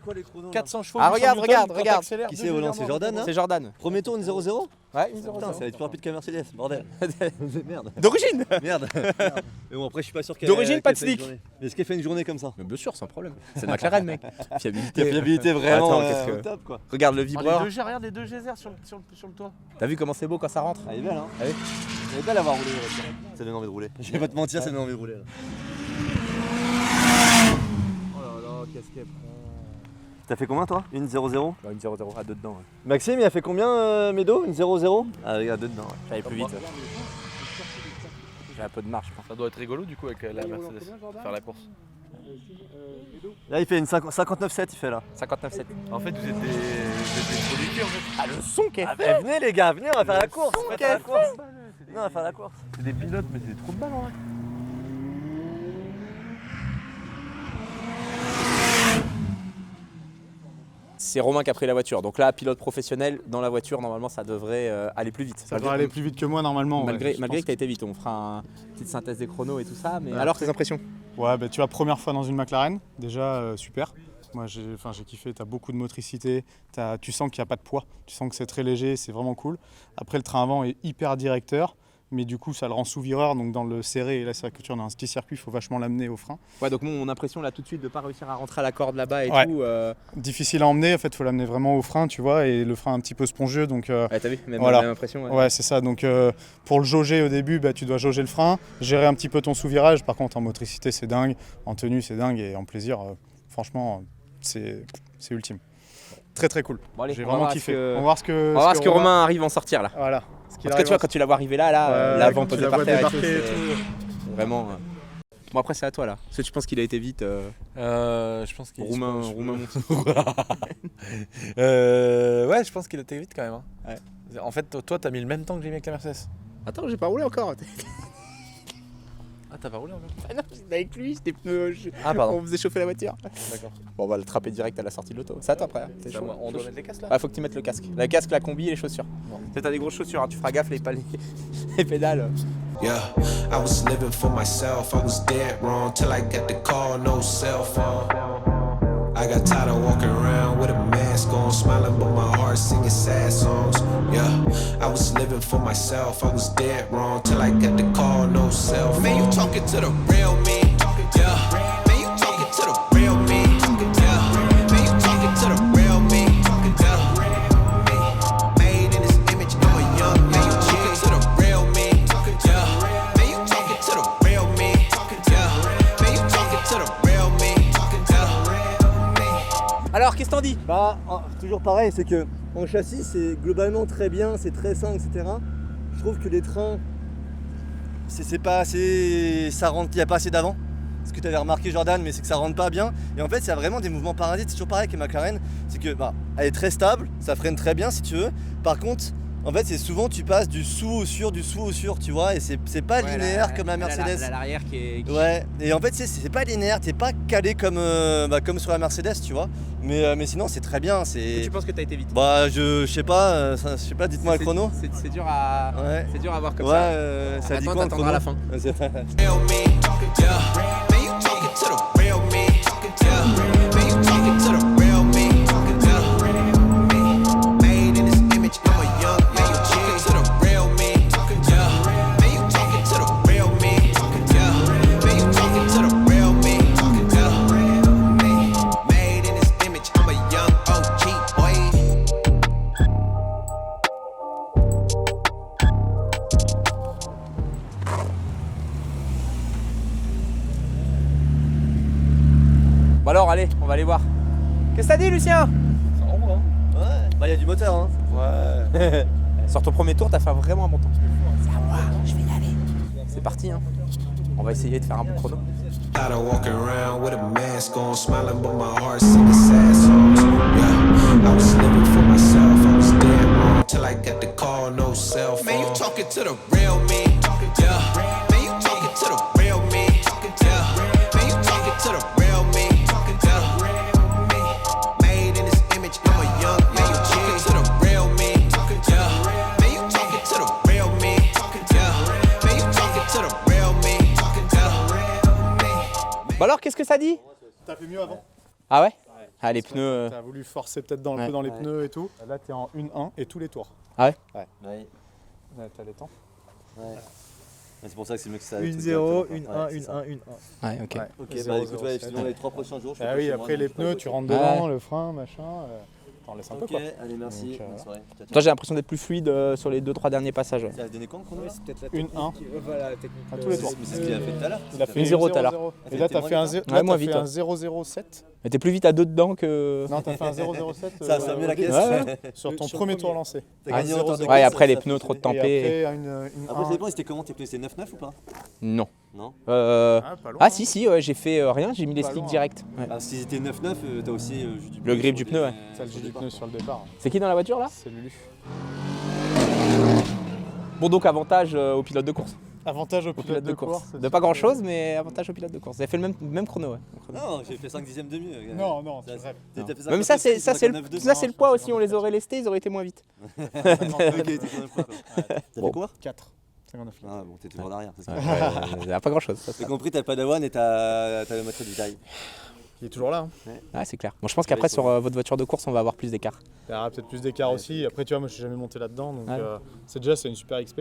Speaker 3: 400 chevaux.
Speaker 2: Ah,
Speaker 3: 800
Speaker 2: regarde,
Speaker 3: newtons,
Speaker 2: regarde,
Speaker 3: quand
Speaker 2: regarde.
Speaker 3: t'accélères,
Speaker 4: Qui
Speaker 3: 2
Speaker 4: c'est au volant,
Speaker 3: geysers
Speaker 4: c'est Jordan,
Speaker 3: noirs
Speaker 4: hein
Speaker 2: C'est Jordan.
Speaker 4: Premier tour, une 0-0
Speaker 2: Ouais, 1,00.
Speaker 4: Putain, ça va être plus rapide qu'un Mercedes, bordel. Merde.
Speaker 2: D'origine.
Speaker 4: Merde. Mais bon, après, je suis pas sûr qu'elle
Speaker 2: D'origine, pas de
Speaker 4: qu'elle fait une
Speaker 2: slick.
Speaker 4: journée. Mais est-ce qu'elle fait une journée comme ça?
Speaker 2: Mais bien sûr, sans problème. C'est de McLaren, mec. Fiabilité.
Speaker 4: Fiabilité vraiment
Speaker 2: Attends, qu'est-ce que-
Speaker 4: au top quoi.
Speaker 2: Regarde le
Speaker 1: Oh,
Speaker 2: vibreur.
Speaker 1: regarde les deux geysers sur le toit.
Speaker 2: T'as vu comment c'est beau quand ça rentre?
Speaker 4: Elle est belle hein.
Speaker 2: Ah oui.
Speaker 4: Elle est belle à avoir roulé. Ça donne envie de rouler. Je vais pas te mentir, ça donne envie de rouler là.
Speaker 1: Oh là là, qu'est-ce qu'elle prend.
Speaker 4: T'as fait combien toi? Une 0-0?
Speaker 2: Une 0-0 à deux dedans. Ouais.
Speaker 4: Maxime, il a fait combien Médo? Une 0-0? Ah, il a deux dedans. Ouais.
Speaker 2: J'allais plus vite. J'ai un peu de marche, je pense.
Speaker 1: Ça doit être rigolo du coup avec la Mercedes, faire la course.
Speaker 4: Là, il fait une 59,7, il fait là.
Speaker 2: 59,7.
Speaker 1: En fait, vous êtes des producteurs en fait.
Speaker 2: Ah, le son qu'elle
Speaker 4: Ah,
Speaker 2: fait.
Speaker 4: venez les gars, venez, on va faire la course. On va faire la course. Non, on va faire la course.
Speaker 1: C'est des pilotes, mais c'est trop de balles en vrai.
Speaker 2: C'est Romain qui a pris la voiture. Donc là, pilote professionnel, dans la voiture, normalement, ça devrait aller plus vite.
Speaker 6: Ça devrait aller plus vite que moi normalement.
Speaker 2: Malgré,
Speaker 6: ouais, je
Speaker 2: malgré
Speaker 6: pense
Speaker 2: que tu as été vite, on fera une petite synthèse des chronos et tout ça. Mais
Speaker 6: Ouais,
Speaker 2: alors,
Speaker 6: après-
Speaker 2: tes impressions?
Speaker 6: Ouais, bah, tu vois, première fois dans une McLaren, déjà super. Moi j'ai kiffé, tu as beaucoup de motricité, tu sens qu'il n'y a pas de poids, tu sens que c'est très léger, c'est vraiment cool. Après le train avant est hyper directeur, mais du coup ça le rend sous-vireur, donc dans le serré, et là c'est vrai que tu en as un petit circuit, il faut vachement l'amener au frein.
Speaker 2: Ouais, donc mon impression là tout de suite de pas réussir à rentrer à la corde là-bas et
Speaker 6: Ouais.
Speaker 2: tout.
Speaker 6: Difficile à emmener, en fait il faut l'amener vraiment au frein, tu vois, et le frein un petit peu spongieux, donc
Speaker 2: Ouais, t'as vu? Même,
Speaker 6: Voilà.
Speaker 2: même impression. Ouais.
Speaker 6: ouais c'est ça. Donc pour le jauger au début, bah, tu dois jauger le frein, gérer un petit peu ton sous-virage, par contre en motricité c'est dingue, en tenue c'est dingue, et en plaisir, franchement c'est ultime. Très très cool.
Speaker 2: Bon, allez,
Speaker 6: J'ai
Speaker 2: on va
Speaker 6: vraiment
Speaker 2: voir
Speaker 6: kiffé.
Speaker 2: ce que-
Speaker 6: On va voir ce que,
Speaker 2: On va voir ce que Romain arrive à en sortir là.
Speaker 6: Voilà.
Speaker 2: Parce que tu vois, quand tu la vois arriver là,
Speaker 6: Ouais,
Speaker 2: l'avant
Speaker 6: quand tu
Speaker 2: posé
Speaker 6: la
Speaker 2: par
Speaker 6: vois
Speaker 2: terre et tout,
Speaker 6: débarquer et
Speaker 2: c'est vraiment. Bon, après, c'est à toi là. Est-ce que tu penses qu'il a été vite
Speaker 1: Je pense qu'il
Speaker 2: Roumain Monti.
Speaker 1: ouais, je pense qu'il était vite quand même. Hein. Ouais. En fait, toi, t'as mis le même temps que j'ai mis avec la Mercedes.
Speaker 2: Attends, j'ai pas roulé encore.
Speaker 1: Ah, t'as pas roulé encore?
Speaker 2: Ah non, j'étais avec lui, j'étais pneu.
Speaker 1: Ah, pardon.
Speaker 2: On faisait chauffer la voiture.
Speaker 1: D'accord.
Speaker 2: Bon, on va le trapper direct à la sortie de l'auto. C'est à toi après. Hein. T'es
Speaker 1: C'est à
Speaker 2: chaud.
Speaker 1: moi. On doit mettre les casques là?
Speaker 2: Ah, faut que tu mettes le casque. Le casque, la combi et les chaussures.
Speaker 1: Bon.
Speaker 2: T'as des grosses chaussures, hein. Tu feras gaffe les pédales.
Speaker 5: Yeah, I was living for myself. I was dead wrong till I got the call, no cell phone. I got tired of walking around with a mask on, smiling but my heart singing sad songs. Yeah, I was living for myself. I was dead wrong till I got the call, no cell phone. Man, you talking to the real me? Yeah. Man, you talking to the real me? Yeah. Man, you talking to the real me? Yeah. Made in this image, I'm a young man. You talking to the real me? Yeah. Man, you talking to the real me? Yeah. Man, you talking to the real me? Yeah.
Speaker 2: Alors, qu'est-ce que t'en dis?
Speaker 4: Bah, toujours pareil, c'est que en châssis, c'est globalement très bien, c'est très sain, etc. Je trouve que les trains, c'est pas assez. Ça rentre, il n'y a pas assez d'avant. Ce que tu avais remarqué, Jordan, mais c'est que ça rentre pas bien. Et en fait, il y a vraiment des mouvements parasites. C'est toujours pareil avec McLaren, c'est que bah, elle est très stable, ça freine très bien si tu veux. Par contre, en fait, c'est souvent tu passes du sous au sur, tu vois, et c'est pas linéaire comme la Mercedes.
Speaker 2: L'arrière qui est.
Speaker 4: Ouais, et en fait c'est pas linéaire, t'es pas calé comme, comme sur la Mercedes, tu vois. Mais sinon c'est très bien,
Speaker 2: Et tu penses que t'as été vite?
Speaker 4: Bah je sais pas, dites-moi le chrono.
Speaker 2: C'est dur à.
Speaker 4: Ouais.
Speaker 2: C'est dur à voir comme
Speaker 4: Ouais,
Speaker 2: ça.
Speaker 4: ça dit
Speaker 2: Attends,
Speaker 4: quoi le
Speaker 2: t'attendras
Speaker 4: chrono
Speaker 2: à la fin.
Speaker 4: Ouais, c'est vrai.
Speaker 5: Real me, yeah. Man, you talking to the real me, yeah. Man, you talking to the real me, yeah. Made in this image, I'm a young man. You talking to the real me, yeah. Man, you talking to the real me, yeah. Man, you talking to the real me, yeah. Made in this image, I'm a young OG boy.
Speaker 2: Bon, alors, allez, on va aller voir. Qu'est-ce que t'as dit, Lucien?
Speaker 4: Ouais, bah y a du moteur hein.
Speaker 1: Ouais.
Speaker 2: Sur ton premier tour, t'as fait vraiment un bon temps. C'est à moi, je vais y aller. C'est parti, hein. On va essayer de faire un bon chrono.
Speaker 5: Tired of walking around with a mask on, smiling but my heart singing sad songs. Yeah, I was living for myself. I was dead wrong till I got the call, no cell phone. Man, you talking to the real me? Yeah. Man, you talking to the real me? Yeah. Man, you talking to the real me? Yeah. Made in this image, I'm a young man. You talking to the real me? Yeah. Man, you talking to the real me? Yeah. Man, you talking to the real me? Yeah.
Speaker 2: Bon, alors, qu'est-ce que ça dit?
Speaker 6: T'as fait mieux avant.
Speaker 2: Ah ouais? Ah, les pneus.
Speaker 6: T'as voulu forcer peut-être un
Speaker 2: Ouais.
Speaker 6: peu dans les
Speaker 4: Ouais.
Speaker 6: pneus et tout. Là, t'es en 1-1 et tous les tours.
Speaker 4: Ouais.
Speaker 6: Ouais, t'as les temps.
Speaker 4: Ouais. C'est pour ça que c'est mieux que ça.
Speaker 3: 1-0, 1-1,
Speaker 4: Ouais, c'est ça.
Speaker 3: 1-1, 1-1.
Speaker 2: Ouais, ok.
Speaker 6: Ouais.
Speaker 4: Ok,
Speaker 6: 0,
Speaker 4: bah écoute,
Speaker 6: 0,
Speaker 4: ouais,
Speaker 6: 7.
Speaker 4: effectivement, les 3 prochains jours. je fais
Speaker 6: Ah
Speaker 4: pas
Speaker 6: oui,
Speaker 4: chez moi,
Speaker 6: après
Speaker 4: donc
Speaker 6: les
Speaker 4: je sais pas
Speaker 6: pneus,
Speaker 4: où
Speaker 6: tu
Speaker 4: c'est.
Speaker 6: rentres
Speaker 2: Ouais.
Speaker 6: devant, le frein, machin. T'en laisses un peu
Speaker 4: Ok,
Speaker 6: quoi.
Speaker 4: allez, merci.
Speaker 6: Donc,
Speaker 4: Bonne soirée. Ciao, ciao.
Speaker 2: Toi, j'ai l'impression d'être plus fluide sur les 2-3 derniers passages. Ouais.
Speaker 4: Ça a donné quand le chrono là
Speaker 3: C'est peut-être la
Speaker 6: 1-1.
Speaker 3: technique. Voilà, la technique.
Speaker 6: À tous les tours.
Speaker 4: Mais c'est ce qu'il a fait tout à l'heure.
Speaker 6: Il a fait
Speaker 2: 1-0 tout à l'heure.
Speaker 6: 0-0.
Speaker 4: Et
Speaker 6: Et là,
Speaker 4: t'es
Speaker 6: t'as
Speaker 4: moins
Speaker 6: fait un
Speaker 4: vite,
Speaker 6: 0.
Speaker 2: Ouais,
Speaker 6: Là,
Speaker 2: moins
Speaker 6: t'as
Speaker 2: vite,
Speaker 6: fait un
Speaker 2: ouais.
Speaker 6: 0-0-7.
Speaker 2: Mais t'es plus vite à deux dedans que.
Speaker 6: Non, t'as fait un 0-0-7
Speaker 4: Ça a mis la caisse.
Speaker 2: Ouais.
Speaker 6: sur ton premier tour lancé.
Speaker 4: T'as gagné
Speaker 6: Ah,
Speaker 4: en temps de
Speaker 6: 0-0.
Speaker 2: Ouais,
Speaker 4: caisse,
Speaker 2: après les
Speaker 4: ça
Speaker 2: pneus
Speaker 4: a
Speaker 2: trop de
Speaker 4: fonctionné.
Speaker 2: tempés.
Speaker 6: Et après, une
Speaker 4: Après, ça
Speaker 6: 1.
Speaker 4: dépend, c'était comment tes pneus? C'était 9-9 ou pas?
Speaker 2: Non.
Speaker 4: Non.
Speaker 6: Ah, pas loin,
Speaker 2: Ah
Speaker 6: hein.
Speaker 2: si, ouais, j'ai fait rien, j'ai mis les
Speaker 6: Pas
Speaker 2: slicks
Speaker 6: loin.
Speaker 2: direct. Ouais.
Speaker 4: Ah, s'ils étaient 9-9, t'as aussi jus du
Speaker 2: Le grip
Speaker 4: sur
Speaker 2: du pneu,
Speaker 4: des-
Speaker 2: ouais.
Speaker 6: Ça, le
Speaker 4: sur
Speaker 6: jus
Speaker 4: le
Speaker 6: du
Speaker 4: départ.
Speaker 6: pneu sur le départ.
Speaker 2: C'est qui dans la voiture là?
Speaker 6: C'est Lulu.
Speaker 2: Bon, donc avantage au pilote de course.
Speaker 6: Avantage au
Speaker 2: Au
Speaker 6: pilote de course.
Speaker 2: De pas grand chose, mais avantage au pilote de course. Vous avez fait le même chrono, ouais.
Speaker 4: Non, j'ai fait 5 dixièmes de mieux.
Speaker 6: Non, non,
Speaker 4: Ça,
Speaker 6: tu rêves.
Speaker 4: T'as fait
Speaker 2: Même
Speaker 4: 59,
Speaker 2: ça, c'est
Speaker 4: j'ai
Speaker 2: ça,
Speaker 4: fait
Speaker 2: c'est le
Speaker 4: 59,
Speaker 2: ça, c'est le
Speaker 6: non,
Speaker 2: poids
Speaker 6: je
Speaker 2: aussi. On les aurait lestés, ils auraient été moins vite.
Speaker 4: Ok, t'es sur le poids, quoi. T'as
Speaker 2: Bon.
Speaker 4: fait quoi?
Speaker 6: 4. 59 litres.
Speaker 4: Ah bon, t'es toujours derrière. c'est ça.
Speaker 2: Il n'y a pas grand chose.
Speaker 4: J'ai compris, t'as pas d'avoine et t'as le moteur du taille.
Speaker 6: Il est toujours là. Hein.
Speaker 2: Ah, c'est clair. Bon, je pense qu'après, sur votre voiture de course, on va avoir plus d'écart.
Speaker 6: Il y aura peut-être plus d'écart aussi. Après, tu vois, moi, je suis jamais monté là-dedans. Donc,
Speaker 2: Ouais.
Speaker 6: c'est une super XP.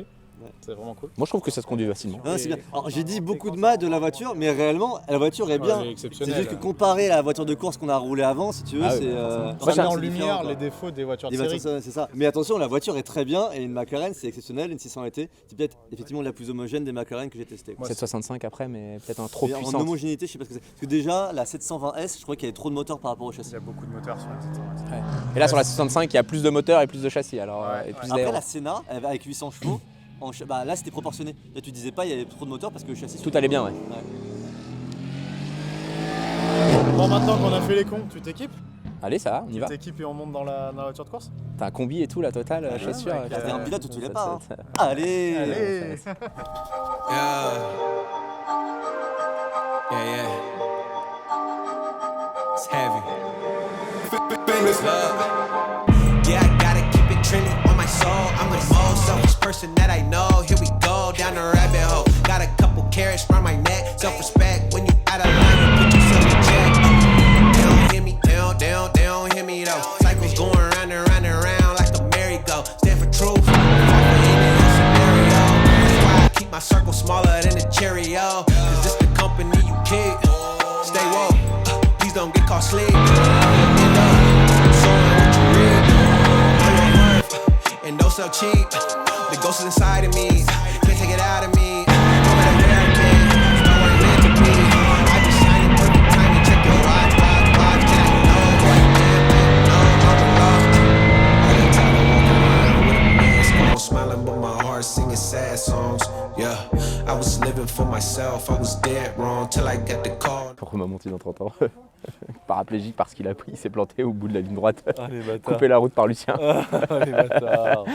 Speaker 6: C'est vraiment cool.
Speaker 2: Moi, je trouve que ça se conduit facilement.
Speaker 4: Non, c'est bien. Alors, j'ai dit beaucoup de mal de la voiture, mais réellement, la voiture est bien.
Speaker 6: Elle est
Speaker 4: C'est
Speaker 6: exceptionnelle.
Speaker 4: juste que comparé à la voiture de course qu'on a roulée avant, si tu veux,
Speaker 2: Ah oui,
Speaker 4: c'est.
Speaker 2: forcément.
Speaker 6: Ça met en
Speaker 4: c'est
Speaker 6: lumière
Speaker 4: différent, quoi.
Speaker 6: les défauts des voitures de
Speaker 4: Les voitures,
Speaker 6: série.
Speaker 4: c'est ça. Mais attention, la voiture est très bien et une McLaren, c'est exceptionnel. Une 600 LT, c'est peut-être effectivement la plus homogène des McLaren que j'ai testé.
Speaker 2: 765 après, mais peut-être un trop
Speaker 4: En
Speaker 2: puissant.
Speaker 4: homogénéité, je sais pas ce que c'est. Parce que déjà, la 720S, je crois qu'il y avait trop de moteurs par rapport au châssis.
Speaker 6: Il y a beaucoup de moteurs sur la 720.
Speaker 2: Et là, sur la 65, il y a plus de moteur et plus de châssis. Alors,
Speaker 6: Ouais.
Speaker 2: et plus
Speaker 4: Après,
Speaker 2: d'aéro.
Speaker 4: la Senna, avec 800 chevaux, bah, là c'était proportionné. Là, tu disais pas, il y avait trop de moteurs parce que le châssis.
Speaker 2: Tout allait bien, ouais.
Speaker 6: Bon, maintenant qu'on a fait les cons, tu t'équipes?
Speaker 2: Allez, ça va, on y va.
Speaker 6: Tu t'équipes et on monte dans la voiture de course?
Speaker 2: T'as un combi et tout, la totale,
Speaker 6: ouais,
Speaker 2: chaussures.
Speaker 6: avec
Speaker 4: T'es un pilote ou tu l'es
Speaker 2: ça-
Speaker 4: pas.
Speaker 2: ça-
Speaker 4: Hein. Allez,
Speaker 6: Allez.
Speaker 5: Yeah. Yeah, yeah. It's heavy. Look. Yeah, I gotta keep it trendy on my soul. I'm the most selfish person that I know. Here we go, down the rabbit hole. Got a couple carrots round my neck. Self-respect, when you out of line, you put yourself in check. They don't hear me, they don't hear me though. Cycles going round and round and round like a merry-go. Stand for truth, fall for any old scenario. That's why I keep my circle smaller than a Cheerio. Cause this the company you keep. Stay woke, please don't get caught sleep. End up showing what you read. Know your worth, and don't sell cheap. The ghost is inside of me, can't take it out of me. No matter where I've been, it's not where I'm meant to be. I just shine in perfect time and check your watch. Can I know what I am? No longer lost. I got tired of walking around with a mask on, smiling but my heart singing sad songs. Yeah, I was living for myself, I was dead wrong till I got the call.
Speaker 2: Romain Monti dans 30 ans. Paraplégique parce qu'il a pris, il s'est planté au bout de la ligne droite.
Speaker 3: Ah, les bâtards.
Speaker 2: Coupé la route par Lucien.
Speaker 3: Les bâtards.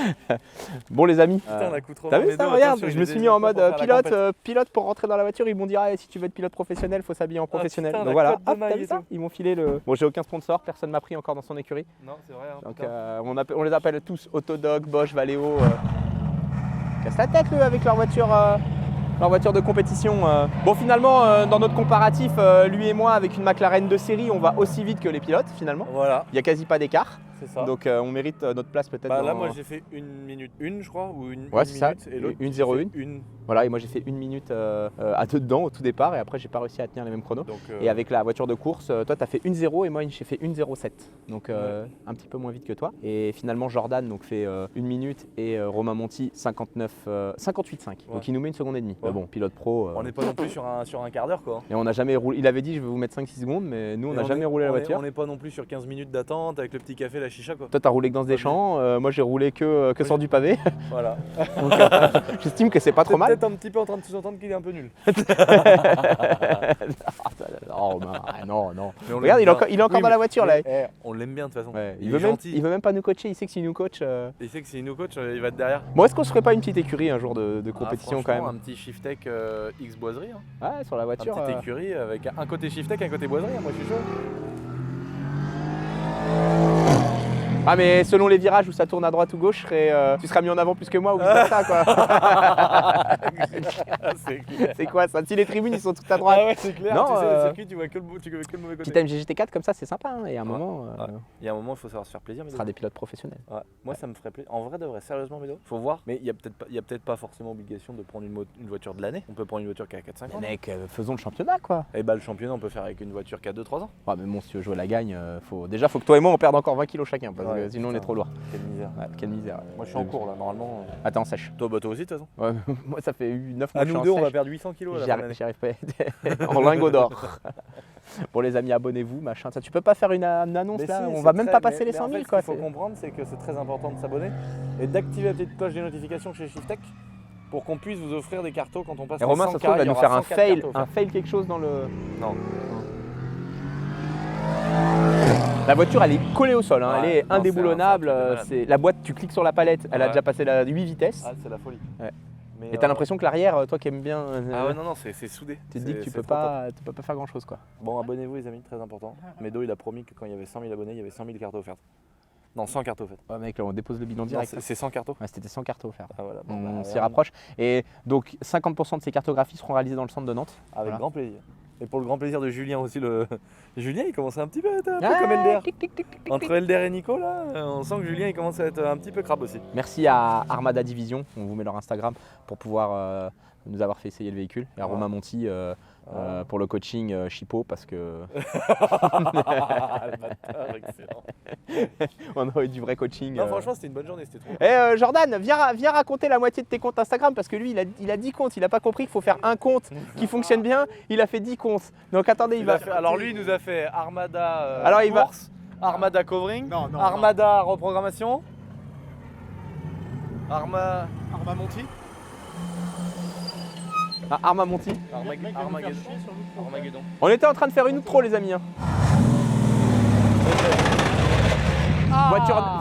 Speaker 2: Bon les amis,
Speaker 3: Putain, on a coupé trop
Speaker 2: t'as
Speaker 3: loin,
Speaker 2: vu
Speaker 3: les
Speaker 2: ça?
Speaker 3: deux,
Speaker 2: Regarde,
Speaker 3: attention,
Speaker 2: je
Speaker 3: j'ai
Speaker 2: me
Speaker 3: des
Speaker 2: suis mis en
Speaker 3: infos
Speaker 2: mode
Speaker 3: pour faire la
Speaker 2: pilote,
Speaker 3: compète.
Speaker 2: pilote pour rentrer dans la voiture. Ils m'ont dit ah, si tu veux être pilote professionnel, faut s'habiller en professionnel.
Speaker 3: putain,
Speaker 2: Donc
Speaker 3: la
Speaker 2: voilà,
Speaker 3: cote de
Speaker 2: hop,
Speaker 3: maille
Speaker 2: t'as vu
Speaker 3: et
Speaker 2: ça?
Speaker 3: tout.
Speaker 2: Ils m'ont filé le. Bon, j'ai aucun sponsor, personne m'a pris encore dans son écurie.
Speaker 3: Non, c'est vrai. Hein,
Speaker 2: Donc
Speaker 3: putain.
Speaker 2: on les appelle tous Autodog, Bosch, Valeo. Casse la tête avec leur voiture de compétition. Bon finalement dans notre comparatif, lui et moi avec une McLaren de série, on va aussi vite que les pilotes finalement.
Speaker 3: Voilà,
Speaker 2: Il n'y a quasi pas d'écart.
Speaker 3: c'est ça.
Speaker 2: Donc on mérite notre place peut-être.
Speaker 3: Bah là,
Speaker 2: dans-
Speaker 3: moi j'ai fait 1 minute 1, je crois, ou une
Speaker 2: Ouais, c'est ça,
Speaker 3: minute, et l'autre
Speaker 2: 1:01.
Speaker 3: une.
Speaker 2: Voilà, et moi j'ai fait 1 minute à deux dedans au tout départ et après j'ai pas réussi à tenir les mêmes chronos.
Speaker 3: Donc,
Speaker 2: Et avec la voiture de course, toi tu as fait 1:0 et moi j'ai fait 1:07. Donc un petit peu moins vite que toi. Et finalement Jordan donc, fait 1 minute et Romain Monti 58,5.
Speaker 3: Ouais.
Speaker 2: Donc il nous met une seconde et demie.
Speaker 3: Ouais.
Speaker 2: Mais bon, pilote pro.
Speaker 3: on n'est pas non plus sur un quart d'heure, quoi.
Speaker 2: Et on n'a jamais roulé. Il avait dit je vais vous mettre 5-6 secondes, mais nous on
Speaker 3: Et
Speaker 2: n'a jamais
Speaker 3: est-
Speaker 2: roulé la
Speaker 3: on est-
Speaker 2: voiture.
Speaker 3: On n'est pas non plus sur 15 minutes d'attente avec le petit café, la chicha, quoi.
Speaker 2: Toi t'as roulé que dans des champs, moi j'ai roulé que
Speaker 3: Oui.
Speaker 2: sur du pavé.
Speaker 3: Voilà.
Speaker 2: Donc j'estime que c'est pas trop mal.
Speaker 3: Peut-être un petit peu en train de sous-entendre qu'il est un peu nul.
Speaker 2: Oh, non, non.
Speaker 3: Mais on
Speaker 2: Regarde,
Speaker 3: l'aime
Speaker 2: il est encore
Speaker 3: Oui,
Speaker 2: dans la voiture là.
Speaker 3: On l'aime bien de toute façon.
Speaker 2: Ouais, il
Speaker 3: est
Speaker 2: veut
Speaker 3: gentil.
Speaker 2: même pas nous coacher, il sait que s'il nous coach.
Speaker 3: Il sait que s'il nous coach, il va être derrière.
Speaker 2: Bon, est-ce qu'on se ferait pas une petite écurie un jour de compétition
Speaker 3: Ah,
Speaker 2: quand
Speaker 3: franchement,
Speaker 2: même?
Speaker 3: Un petit Shiftech X boiserie. Hein.
Speaker 2: Ouais, sur la
Speaker 3: Un
Speaker 2: voiture.
Speaker 3: petit écurie avec un côté Shiftech, un côté boiserie. Hein. Moi je suis chaud.
Speaker 2: Ah mais selon les virages où ça tourne à droite ou gauche, tu seras mis en avant plus que moi ou vice versa quoi. C'est quoi ça? Si les tribunes ils sont toutes à droite.
Speaker 3: Ah ouais, c'est clair.
Speaker 2: Non,
Speaker 3: tu sais, le circuit, tu vois que le mauvais côté.
Speaker 2: Petit time GGT4 comme ça c'est sympa hein, et à un moment
Speaker 3: Il y a un moment, il faut savoir se faire plaisir.
Speaker 2: ce sera des pilotes professionnels.
Speaker 3: Ouais. Moi, ça me ferait plaisir. En vrai, de vrai, sérieusement, Médo, faut voir. Mais il y a peut-être pas forcément obligation de prendre une voiture de l'année. On peut prendre une voiture qui a 4-5 ans.
Speaker 2: Mec, faisons le championnat quoi.
Speaker 3: Et bah, le championnat, on peut faire avec une voiture qui a 2-3 ans.
Speaker 2: Ouais mais bon si tu veux jouer la gagne, faut que toi et moi on perde encore 20 kilos chacun parce
Speaker 3: Ouais,
Speaker 2: que sinon on
Speaker 3: putain.
Speaker 2: est trop lourd.
Speaker 3: Quelle misère.
Speaker 2: Ouais, quelle misère.
Speaker 3: Moi, je suis en cours là, normalement.
Speaker 2: Attends sèche.
Speaker 3: Toi, bah, toi aussi, de toute façon.
Speaker 2: Ouais, moi ça fait 9 mois
Speaker 3: À
Speaker 2: que je
Speaker 3: nous
Speaker 2: suis
Speaker 3: deux,
Speaker 2: en
Speaker 3: on va
Speaker 2: sèche.
Speaker 3: perdre 800 kilos à la
Speaker 2: J'y
Speaker 3: fin de l'année.
Speaker 2: arrive pas. En lingot d'or. Pour les amis, abonnez-vous, machin. Ça, tu peux pas faire une annonce
Speaker 3: Mais
Speaker 2: là?
Speaker 3: si,
Speaker 2: On
Speaker 3: c'est
Speaker 2: va même
Speaker 3: très-
Speaker 2: pas passer
Speaker 3: mais-
Speaker 2: les
Speaker 3: mais
Speaker 2: 100
Speaker 3: en
Speaker 2: 000
Speaker 3: fait,
Speaker 2: quoi.
Speaker 3: Ce qu'il faut comprendre, c'est que c'est très important de s'abonner et d'activer la petite cloche des notifications chez Shiftech pour qu'on puisse vous offrir des cartos quand on passe
Speaker 2: Et
Speaker 3: les
Speaker 2: Romain,
Speaker 3: 100
Speaker 2: ça se trouve, il va
Speaker 3: il y
Speaker 2: nous
Speaker 3: aura
Speaker 2: faire un
Speaker 3: 104
Speaker 2: fail,
Speaker 3: cartos
Speaker 2: un
Speaker 3: offerts.
Speaker 2: fail quelque chose dans le.
Speaker 3: Non.
Speaker 2: La voiture, elle est collée au sol, hein.
Speaker 3: Ouais,
Speaker 2: Elle est
Speaker 3: non,
Speaker 2: indéboulonnable.
Speaker 3: c'est un truc de malade.
Speaker 2: C'est la boîte, tu cliques sur la palette, elle a
Speaker 3: Ouais.
Speaker 2: déjà passé la 8 vitesses.
Speaker 3: Ah, c'est la folie.
Speaker 2: Ouais.
Speaker 3: Mais,
Speaker 2: Et t'as l'impression que l'arrière, toi qui aimes bien,
Speaker 3: Ah ouais, non, c'est soudé.
Speaker 2: tu te dis que tu
Speaker 3: C'est
Speaker 2: peux
Speaker 3: trop top.
Speaker 2: pas faire grand chose quoi.
Speaker 3: Bon, abonnez-vous les amis, très important. Médo, il a promis que quand il y avait 100 000 abonnés, il y avait 100 000 cartes offertes. Non, 100 cartes offertes.
Speaker 2: Ouais mec, là on dépose le bilan
Speaker 3: Non,
Speaker 2: direct.
Speaker 3: c'est 100 cartes.
Speaker 2: Ouais, c'était 100 cartes offertes.
Speaker 3: Ah voilà. Bon,
Speaker 2: On
Speaker 3: bah,
Speaker 2: s'y rapproche. Et donc 50% de ces cartographies seront réalisées dans le centre de Nantes.
Speaker 3: Avec
Speaker 2: Voilà.
Speaker 3: grand plaisir. Et pour le grand plaisir de Julien aussi, Julien il commence un petit peu à être un peu
Speaker 2: Ah,
Speaker 3: comme Elder.
Speaker 2: tic, tic, tic, tic, tic.
Speaker 3: Entre Elder et Nico là, on sent que Julien il commence à être un petit peu crabe aussi.
Speaker 2: Merci à Armada Division, on vous met leur Instagram pour pouvoir nous avoir fait essayer le véhicule. Et à
Speaker 3: Ouais.
Speaker 2: Romain Monti pour le coaching Chipo parce que
Speaker 3: Ah, le bâtard, excellent.
Speaker 2: on a eu du vrai coaching.
Speaker 3: Non franchement c'était une bonne journée, c'était trop.
Speaker 2: Et Jordan, viens raconter la moitié de tes comptes Instagram parce que lui il a 10 comptes, il a pas compris qu'il faut faire un compte qui fonctionne bien, il a fait 10 comptes. Donc attendez, il va
Speaker 3: Alors lui il nous a fait Armada
Speaker 2: Alors, il va-
Speaker 3: course, Armada covering,
Speaker 6: Non, non,
Speaker 3: Armada reprogrammation,
Speaker 6: Arma Monti.
Speaker 2: Arma Monti.
Speaker 3: Armageddon.
Speaker 2: On était en train de faire une outro les amis. Hein.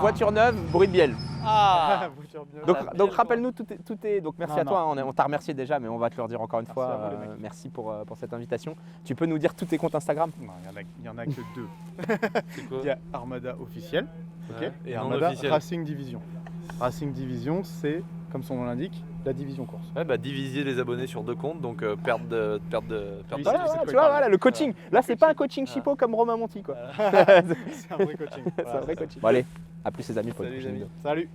Speaker 2: Voiture neuve, bruit de bielle.
Speaker 3: Ah.
Speaker 2: Donc rappelle-nous, tout est. Donc merci
Speaker 6: Non,
Speaker 2: à toi,
Speaker 6: non.
Speaker 2: hein, on t'a remercié déjà, mais on va te le redire encore une
Speaker 6: Merci
Speaker 2: fois.
Speaker 6: à vous, les mecs.
Speaker 2: Merci pour cette invitation. Tu peux nous dire tous tes comptes Instagram?
Speaker 6: Non, il y en a que deux.
Speaker 3: C'est quoi
Speaker 6: Il y a Armada officiel, ok,
Speaker 3: Ouais.
Speaker 6: et
Speaker 3: Non
Speaker 6: Armada
Speaker 3: officiel.
Speaker 6: Racing Division. Racing Division, c'est, comme son nom l'indique, la division course.
Speaker 3: Ouais, bah diviser les abonnés sur deux comptes, donc perte de.
Speaker 6: Oui,
Speaker 2: Voilà,
Speaker 6: c'est
Speaker 2: voilà,
Speaker 6: quoi
Speaker 2: tu
Speaker 6: il
Speaker 2: vois,
Speaker 6: parle.
Speaker 2: voilà, le coaching. Là, c'est pas un coaching
Speaker 3: Voilà.
Speaker 2: chipo comme Romain Monti, quoi.
Speaker 6: C'est un vrai coaching.
Speaker 2: C'est un vrai coaching. Bon, allez, à plus, les amis, pour une
Speaker 3: Salut, les
Speaker 2: prochaine
Speaker 3: amis.
Speaker 2: vidéo.
Speaker 6: Salut.